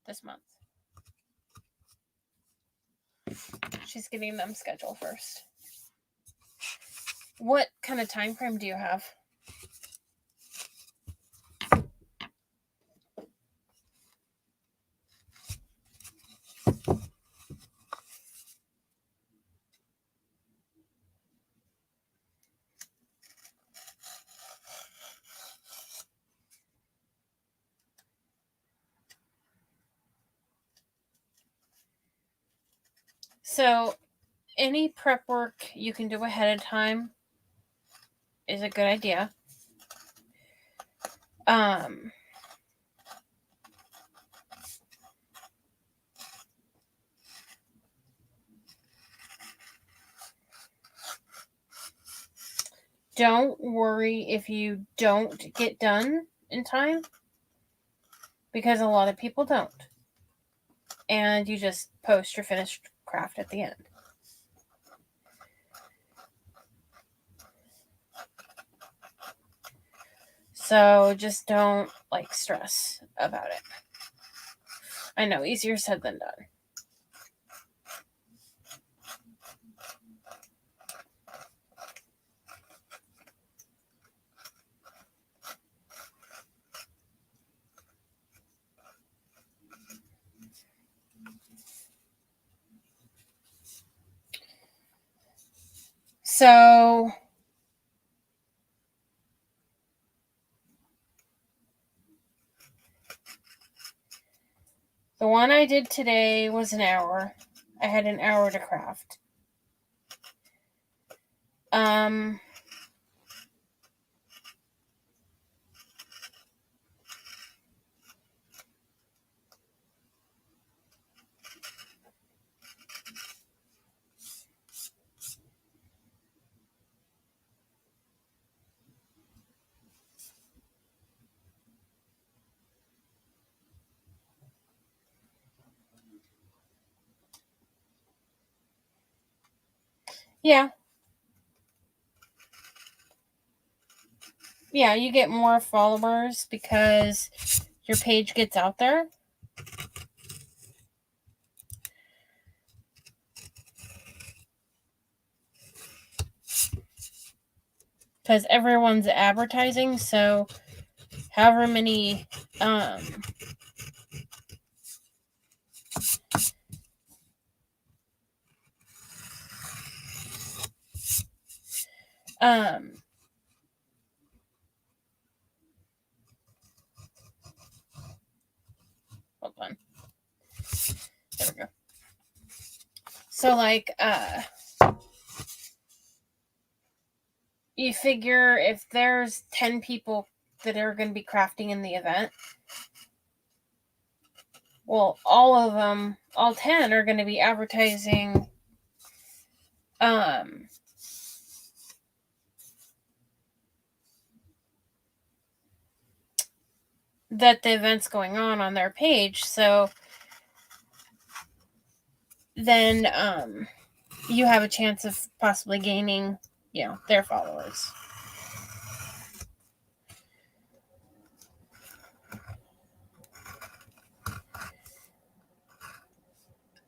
this month. She's getting them scheduled first. What kind of time frame do you have? So, any prep work you can do ahead of time is a good idea. Don't worry if you don't get done in time, because a lot of people don't. And you just post your finished craft at the end. So just don't stress about it. I know, easier said than done. So the one I did today was an hour. I had an hour to craft. Yeah. Yeah, you get more followers because your page gets out there. Because everyone's advertising, so however many hold on. There we go. So you figure if there's 10 people that are going to be crafting in the event, well, all of them, all 10 are going to be advertising that the event's going on their page. So then you have a chance of possibly gaining, their followers.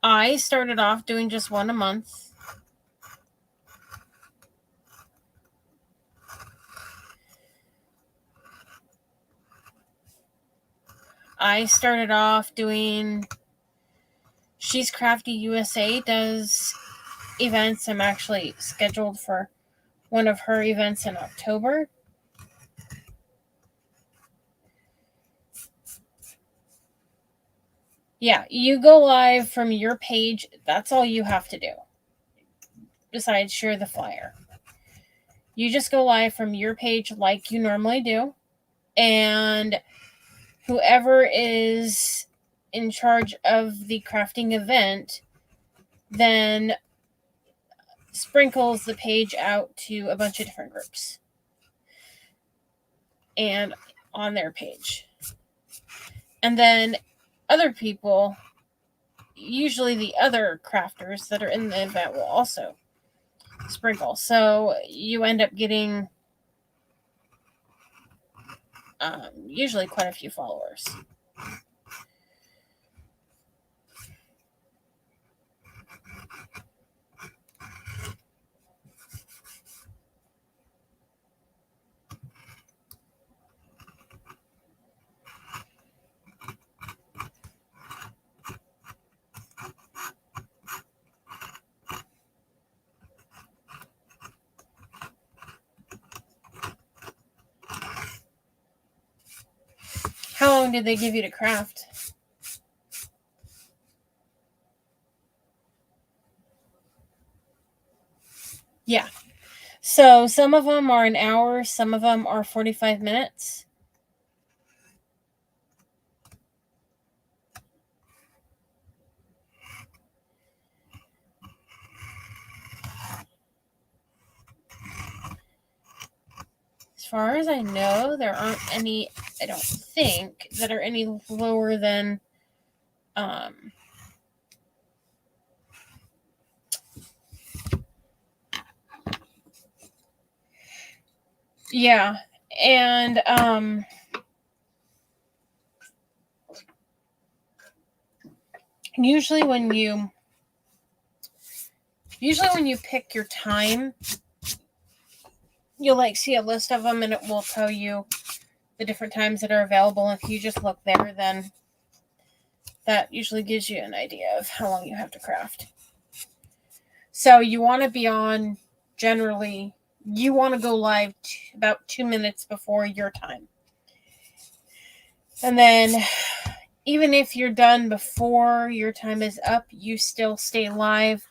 I started off doing just one a month. I started off doing She's Crafty USA does events. I'm actually scheduled for one of her events in October. Yeah, you go live from your page. That's all you have to do. Besides share the flyer. You just go live from your page like you normally do. And whoever is in charge of the crafting event then sprinkles the page out to a bunch of different groups and on their page. And then other people, usually the other crafters that are in the event, will also sprinkle. So you end up getting usually quite a few followers. How long did they give you to craft? Yeah. So some of them are an hour, some of them are 45 minutes. As far as I know, there aren't any, I don't think, that are any lower than yeah. And usually when you pick your time, you'll like see a list of them and it will tell you the different times that are available. If you just look there, then that usually gives you an idea of how long you have to craft. So you want to be on, generally, you want to go live about 2 minutes before your time. And then even if you're done before your time is up, you still stay live,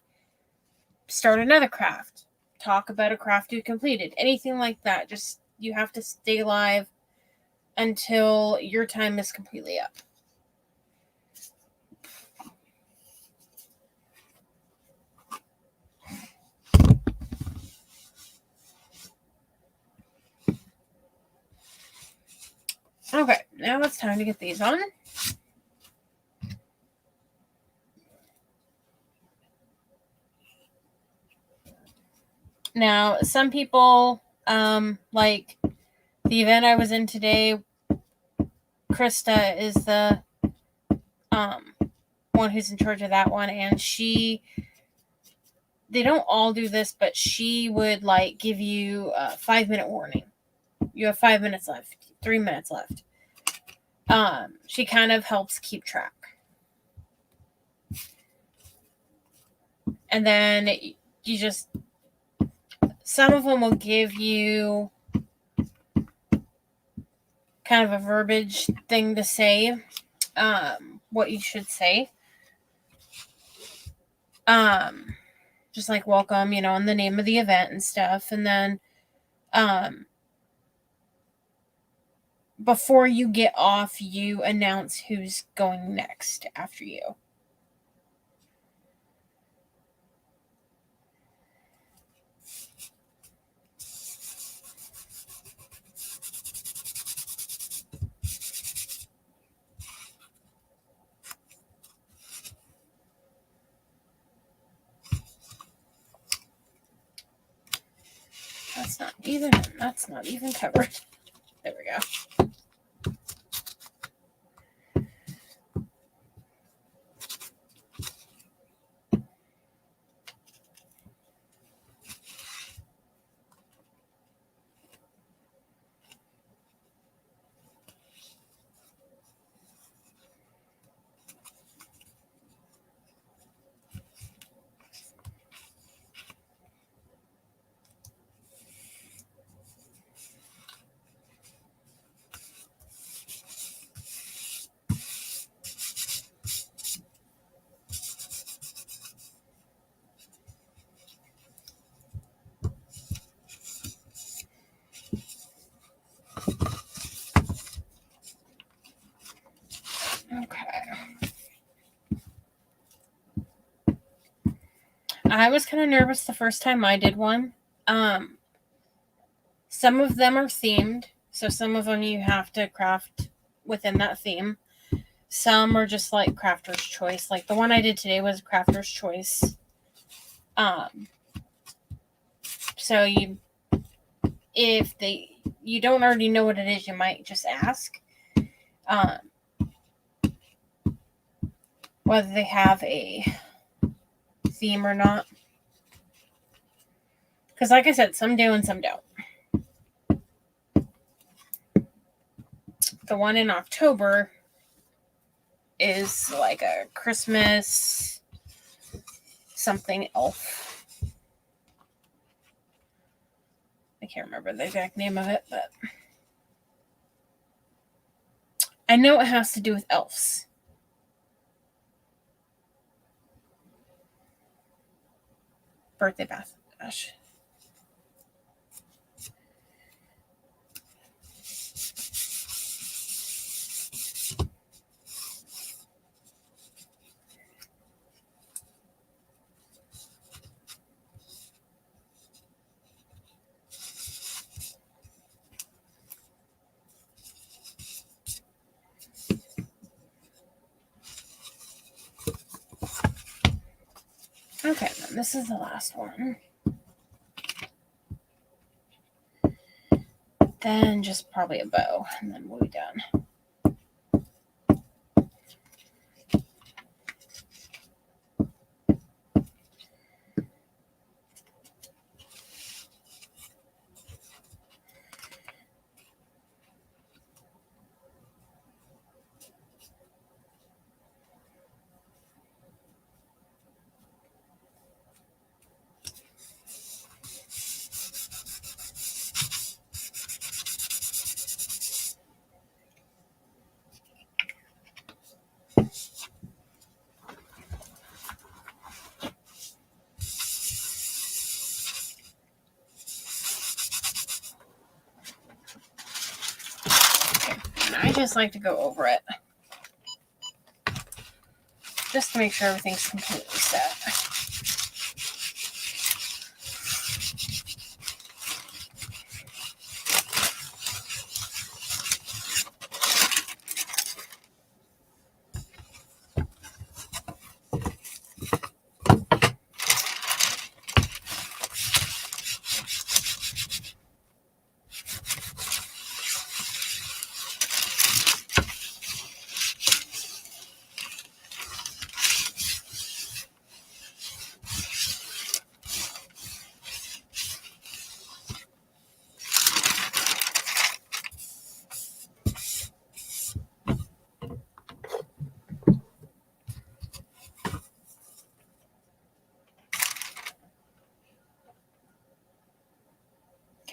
start another craft, talk about a craft you completed, anything like that. Just, you have to stay live until your time is completely up. Okay, now it's time to get these on. Now, some people, like the event I was in today, Krista is the one who's in charge of that one, and they don't all do this, but she would like give you a 5-minute warning. You have 5 minutes left, 3 minutes left. She kind of helps keep track. And then you just, some of them will give you kind of a verbiage thing to say, what you should say. Just like welcome, and the name of the event and stuff. And then before you get off, you announce who's going next after you. That's not even covered. There we go. I was kind of nervous the first time I did one. Some of them are themed, so some of them you have to craft within that theme. Some are just like crafter's choice. Like the one I did today was crafter's choice. So if you don't already know what it is, you might just ask whether they have a theme or not. Because like I said, some do and some don't. The one in October is like a Christmas something elf. I can't remember the exact name of it, but I know it has to do with elves. Birthday bash. Okay, then this is the last one. Then just probably a bow, and then we'll be done. I just like to go over it just to make sure everything's completely set.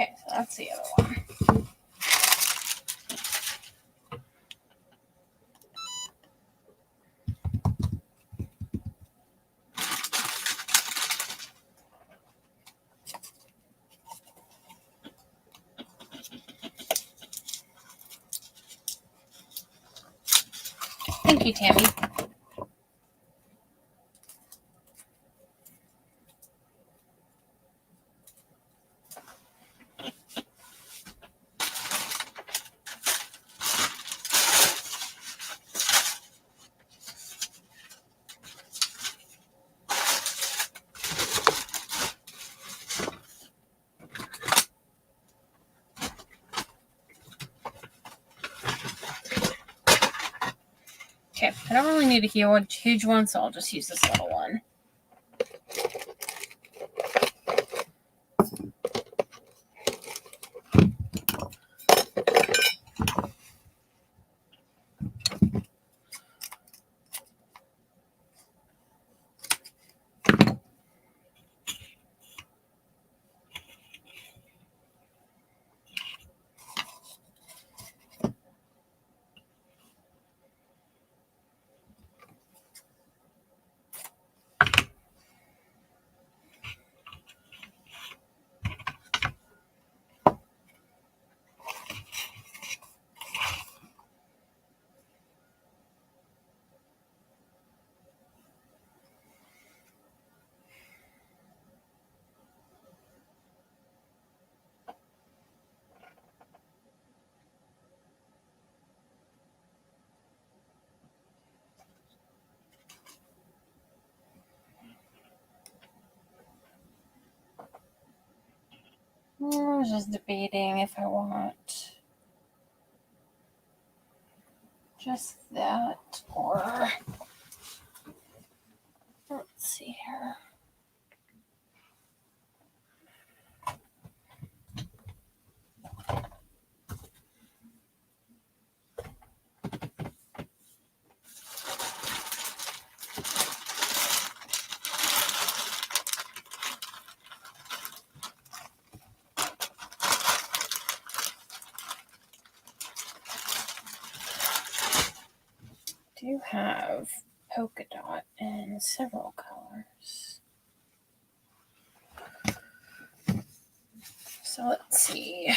Okay, so that's the other one. Thank you, Tammy. Okay, I don't really need a huge one, so I'll just use this little one. was just debating if I want just that or let's see here. Do have polka dot in several colors. So let's see.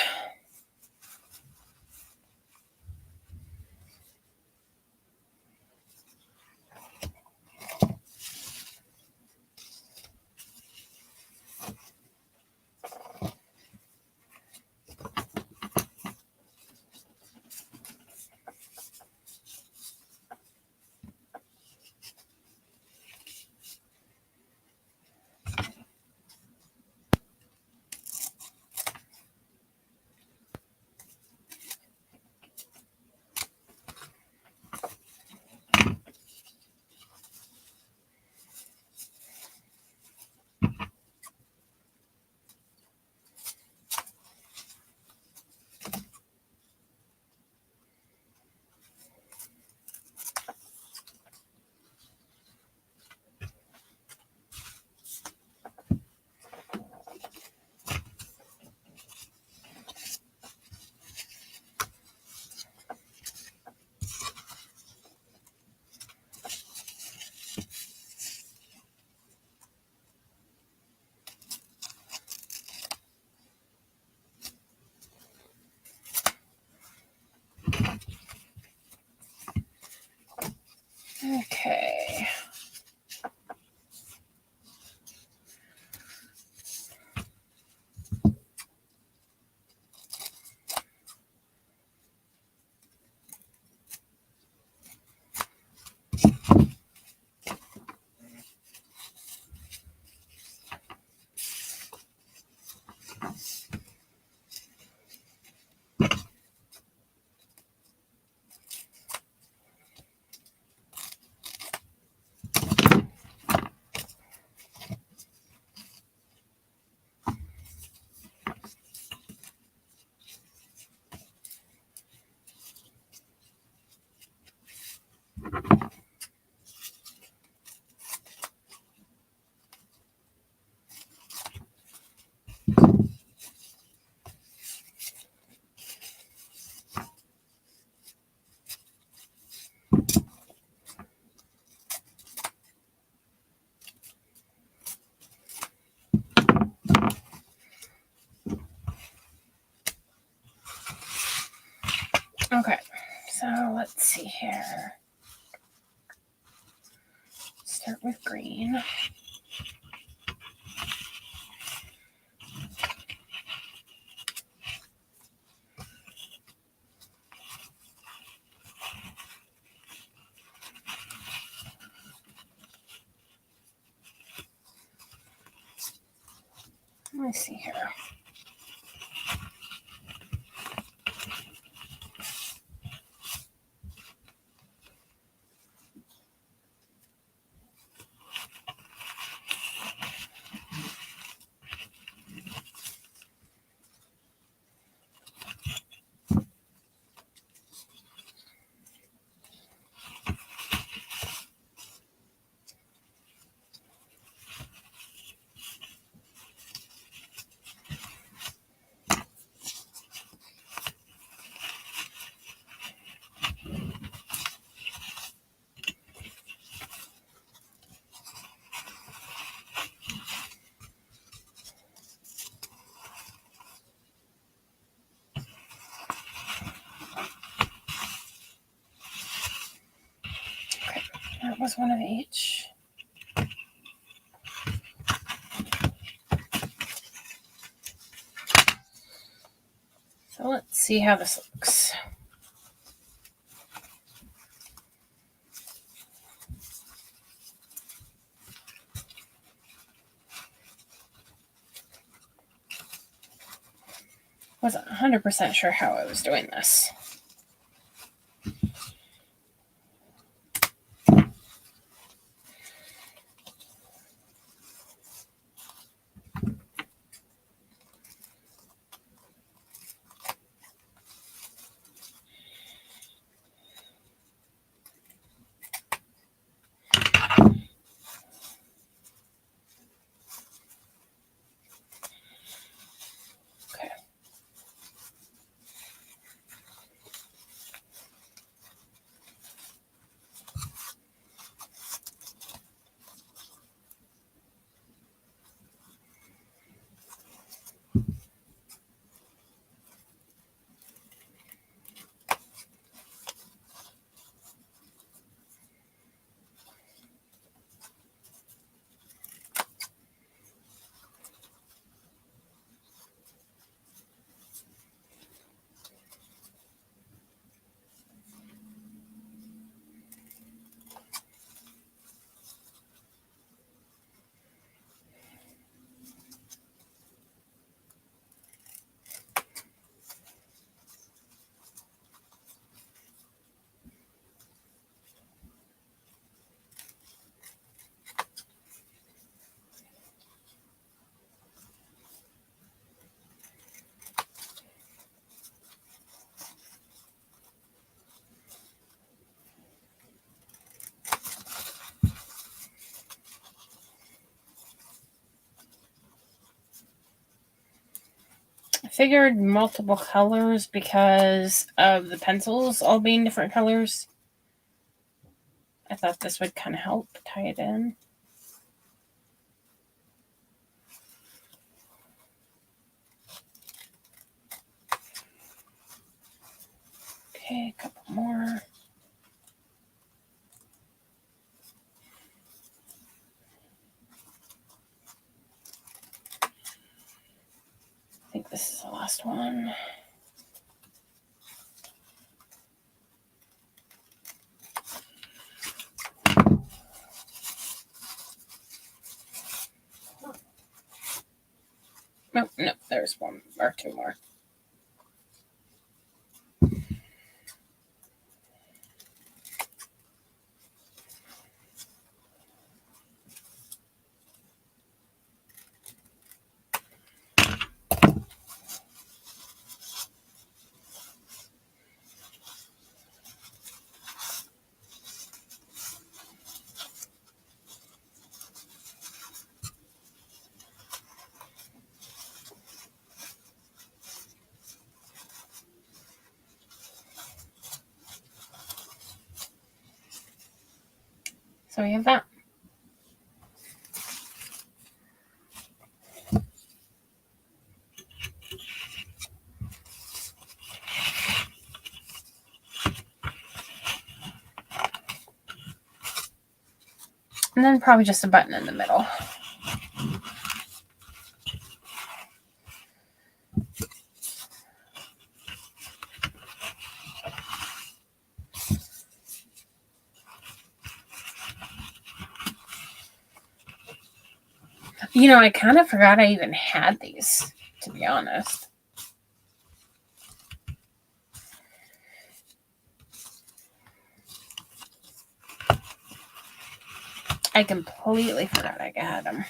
Okay. Okay, so let's see here. Start with green. Let me see here. Okay, that was one of each. So let's see how this looks. Wasn't 100% sure how I was doing this. I figured multiple colors because of the pencils all being different colors. I thought this would kind of help tie it in. Okay, a couple more. I think this is the last one. Nope, there's one or two more. So we have that. And then probably just a button in the middle. You know, I kind of forgot I even had these, to be honest. I completely forgot I had them.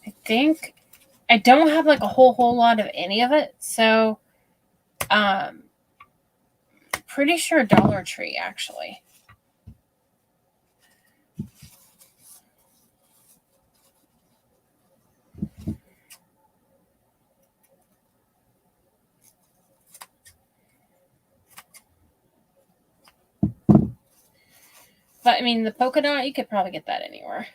I think I don't have like a whole lot of any of it, so pretty sure Dollar Tree actually. But I mean, the polka dot, you could probably get that anywhere.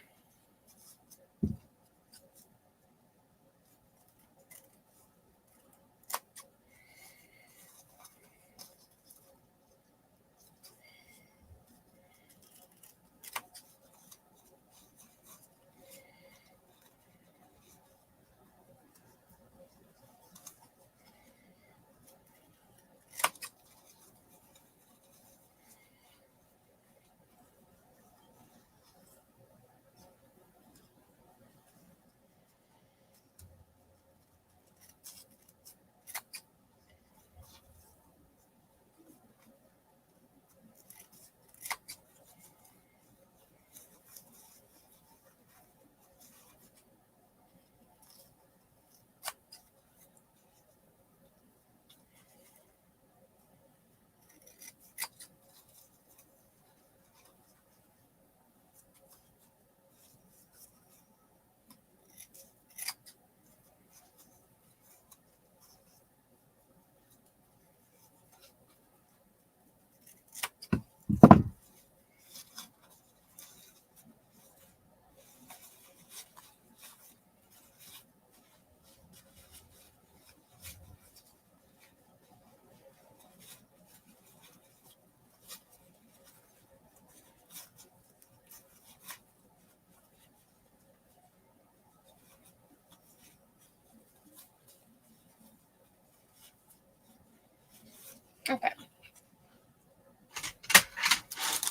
Okay.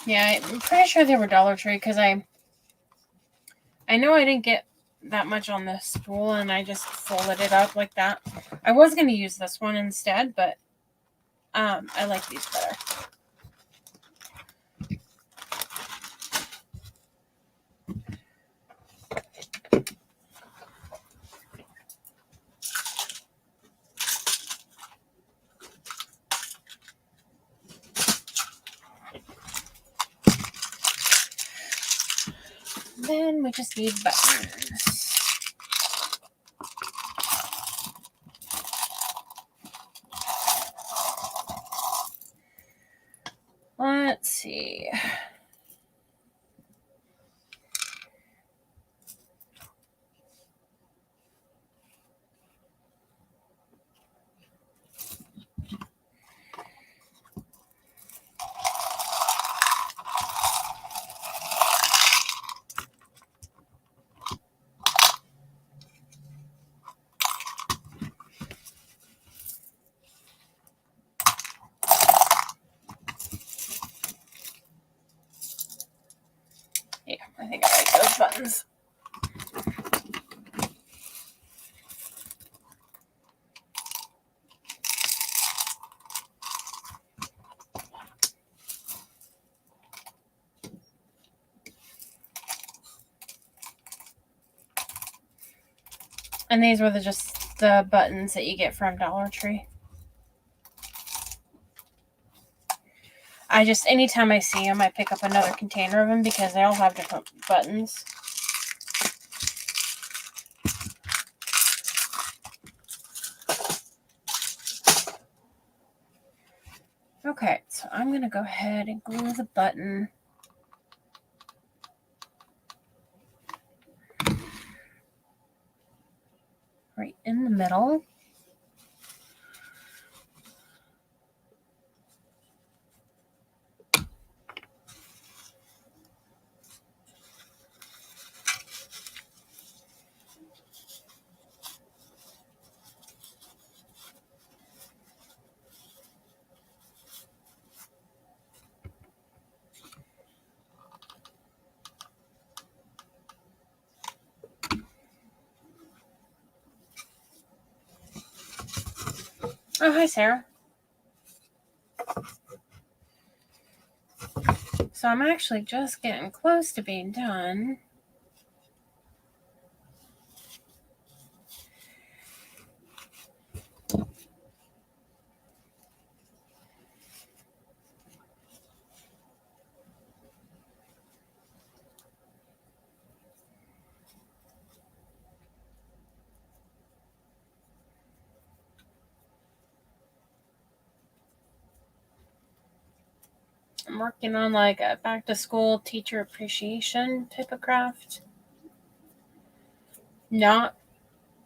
Yeah, I'm pretty sure they were Dollar Tree because I know I didn't get that much on the spool and I just folded it up like that. I was going to use this one instead, but I like these better. Then we just need buttons. Let's see. Yeah, I think I like those buttons. And these were just the buttons that you get from Dollar Tree. Anytime I see them, I pick up another container of them because they all have different buttons. Okay, so I'm going to go ahead and glue the button right in the middle. Oh, hi, Sarah. So I'm actually just getting close to being done. I'm working on like a back to school teacher appreciation type of craft. Not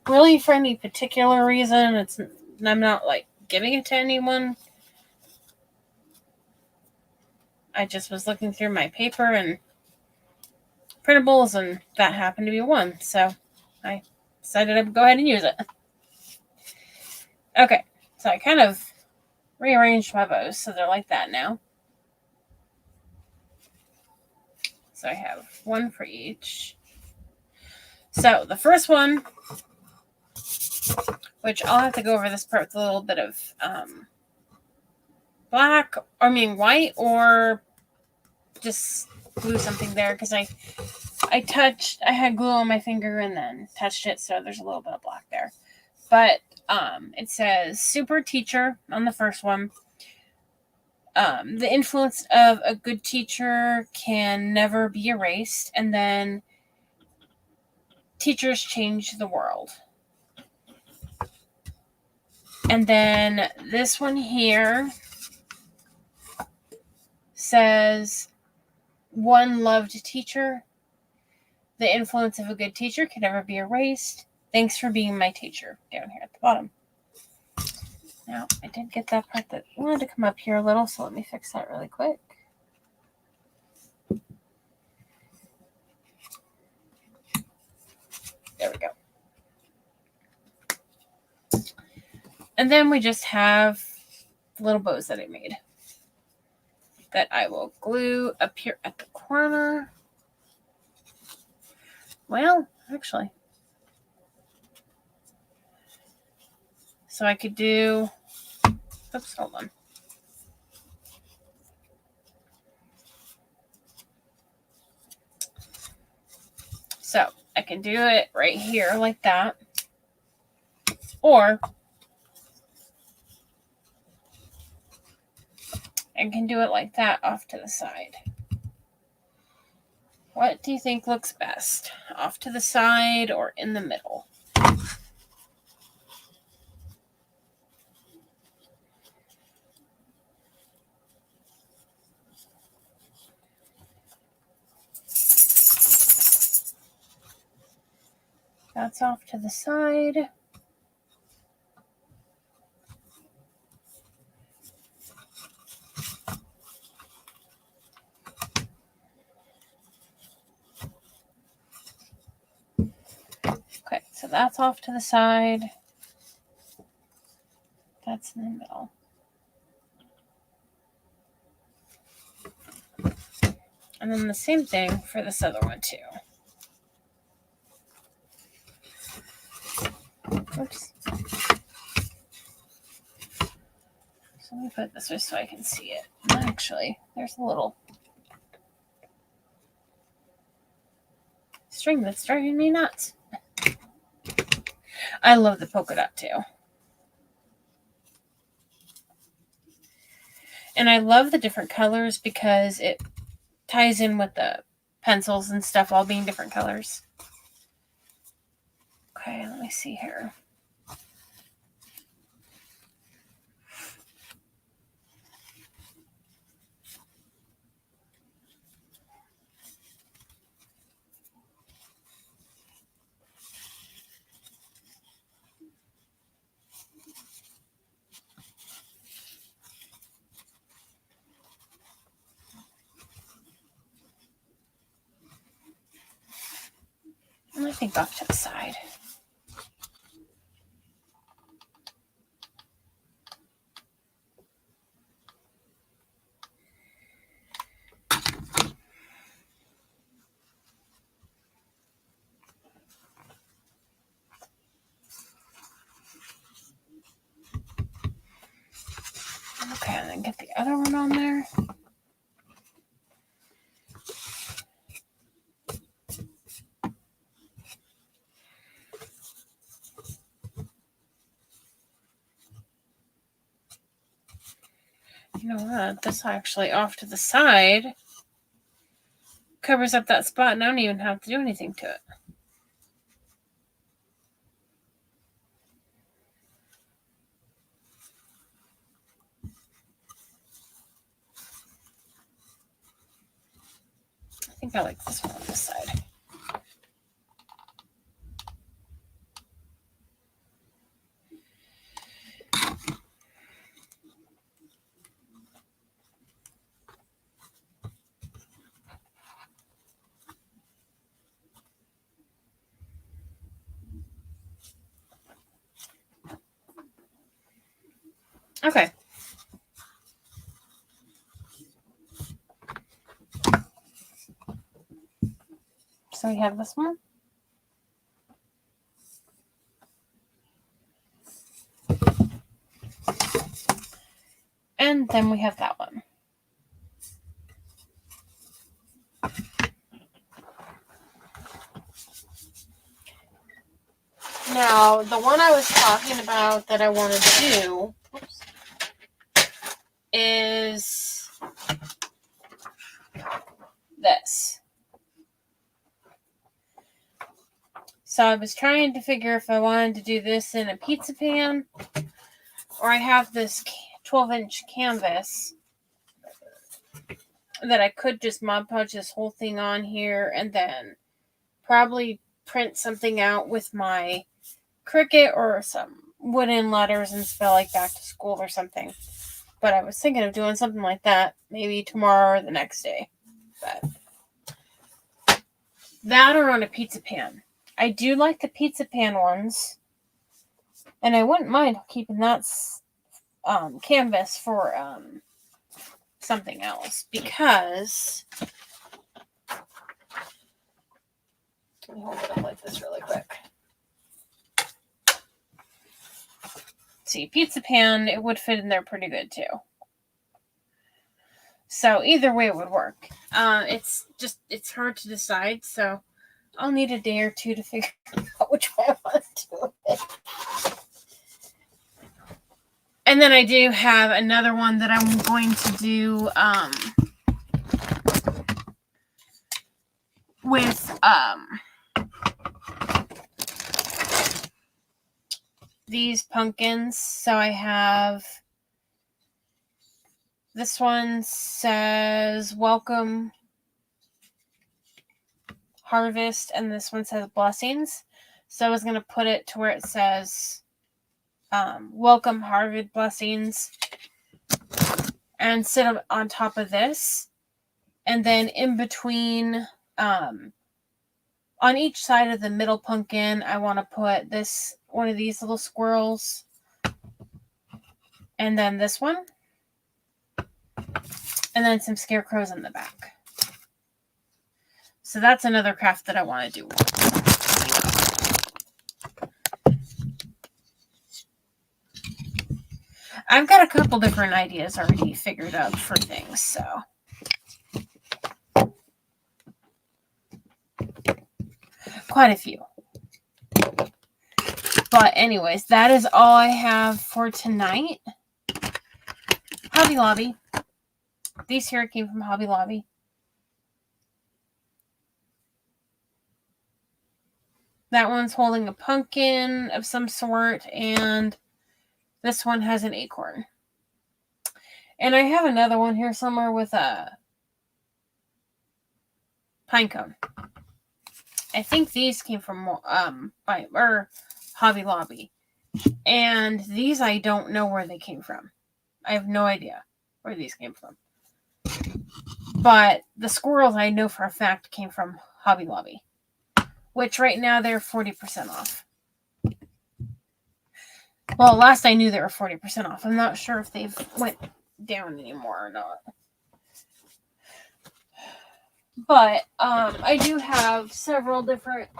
really for any particular reason. I'm not like giving it to anyone. I just was looking through my paper and printables, and that happened to be one. So I decided I'd go ahead and use it. Okay, so I kind of rearranged my bows so they're like that now. So I have one for each. So the first one, which I'll have to go over this part with a little bit of white, or just glue something there, because I had glue on my finger and then touched it, so there's a little bit of black there. But it says super teacher on the first one. The influence of a good teacher can never be erased, and then teachers change the world. And then this one here says one loved teacher. The influence of a good teacher can never be erased. Thanks for being my teacher, down here at the bottom. Now, I did get that part that wanted to come up here a little, so let me fix that really quick. There we go. And then we just have little bows that I made that I will glue up here at the corner. Well, actually, so I could do, oops, hold on. So I can do it right here like that, or I can do it like that off to the side. What do you think looks best? Off to the side or in the middle? That's off to the side. Okay, so that's off to the side. That's in the middle. And then the same thing for this other one too. Oops. So let me put it this way so I can see it. Actually, there's a little string that's driving me nuts. I love the polka dot too. And I love the different colors because it ties in with the pencils and stuff all being different colors. Okay, let me see here. I think off to the side. Okay, and then get the other one on there. You know what? This actually off to the side covers up that spot, and I don't even have to do anything to it. think I like this one on this side. Okay. So we have this one. And then we have that one. Now, the one I was talking about that I wanted to do is this. So I was trying to figure if I wanted to do this in a pizza pan, or I have this 12-inch canvas that I could just Mod Podge this whole thing on here and then probably print something out with my Cricut or some wooden letters and spell like back to school or something. But I was thinking of doing something like that maybe tomorrow or the next day. But that or on a pizza pan. I do like the pizza pan ones, and I wouldn't mind keeping that canvas for something else, because let me hold it up like this really quick. See, pizza pan, it would fit in there pretty good too. So either way it would work. It's hard to decide, so I'll need a day or two to figure out which one I want to do with it. And then I do have another one that I'm going to do with these pumpkins. So I have this one says welcome harvest, and this one says blessings. So I was going to put it to where it says welcome harvest blessings and sit on top of this, and then in between on each side of the middle pumpkin I want to put one of these little squirrels, and then this one, and then some scarecrows in the back. So that's another craft that I want to do. I've got a couple different ideas already figured out for things, so. Quite a few. But anyways, that is all I have for tonight. Hobby Lobby. These here came from Hobby Lobby. That one's holding a pumpkin of some sort, and this one has an acorn. And I have another one here somewhere with a pine cone. I think these came from Hobby Lobby. And these I don't know where they came from. I have no idea where these came from. But the squirrels I know for a fact came from Hobby Lobby, which right now they're 40% off. Well, last I knew they were 40% off. I'm not sure if they've went down anymore or not. But I do have several different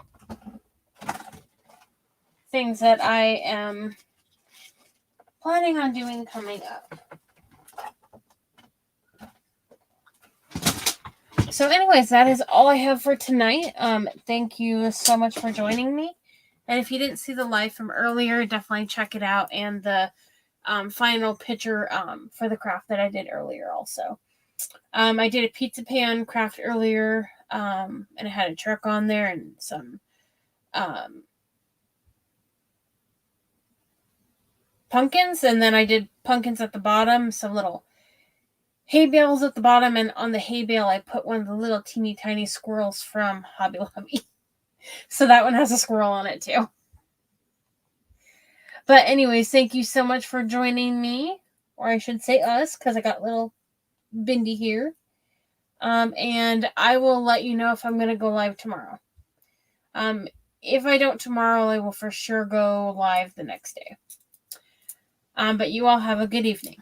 things that I am planning on doing coming up. So anyways, that is all I have for tonight. Thank you so much for joining me. And if you didn't see the live from earlier, definitely check it out. And the final picture for the craft that I did earlier also. I did a pizza pan craft earlier, and it had a truck on there and some pumpkins. And then I did pumpkins at the bottom, some little hay bales at the bottom, and on the hay bale I put one of the little teeny tiny squirrels from Hobby Lobby. So that one has a squirrel on it too. But anyways, thank you so much for joining me, or I should say us, because I got little Bindi here. And I will let you know if I'm going to go live tomorrow. If I don't tomorrow, I will for sure go live the next day. But you all have a good evening.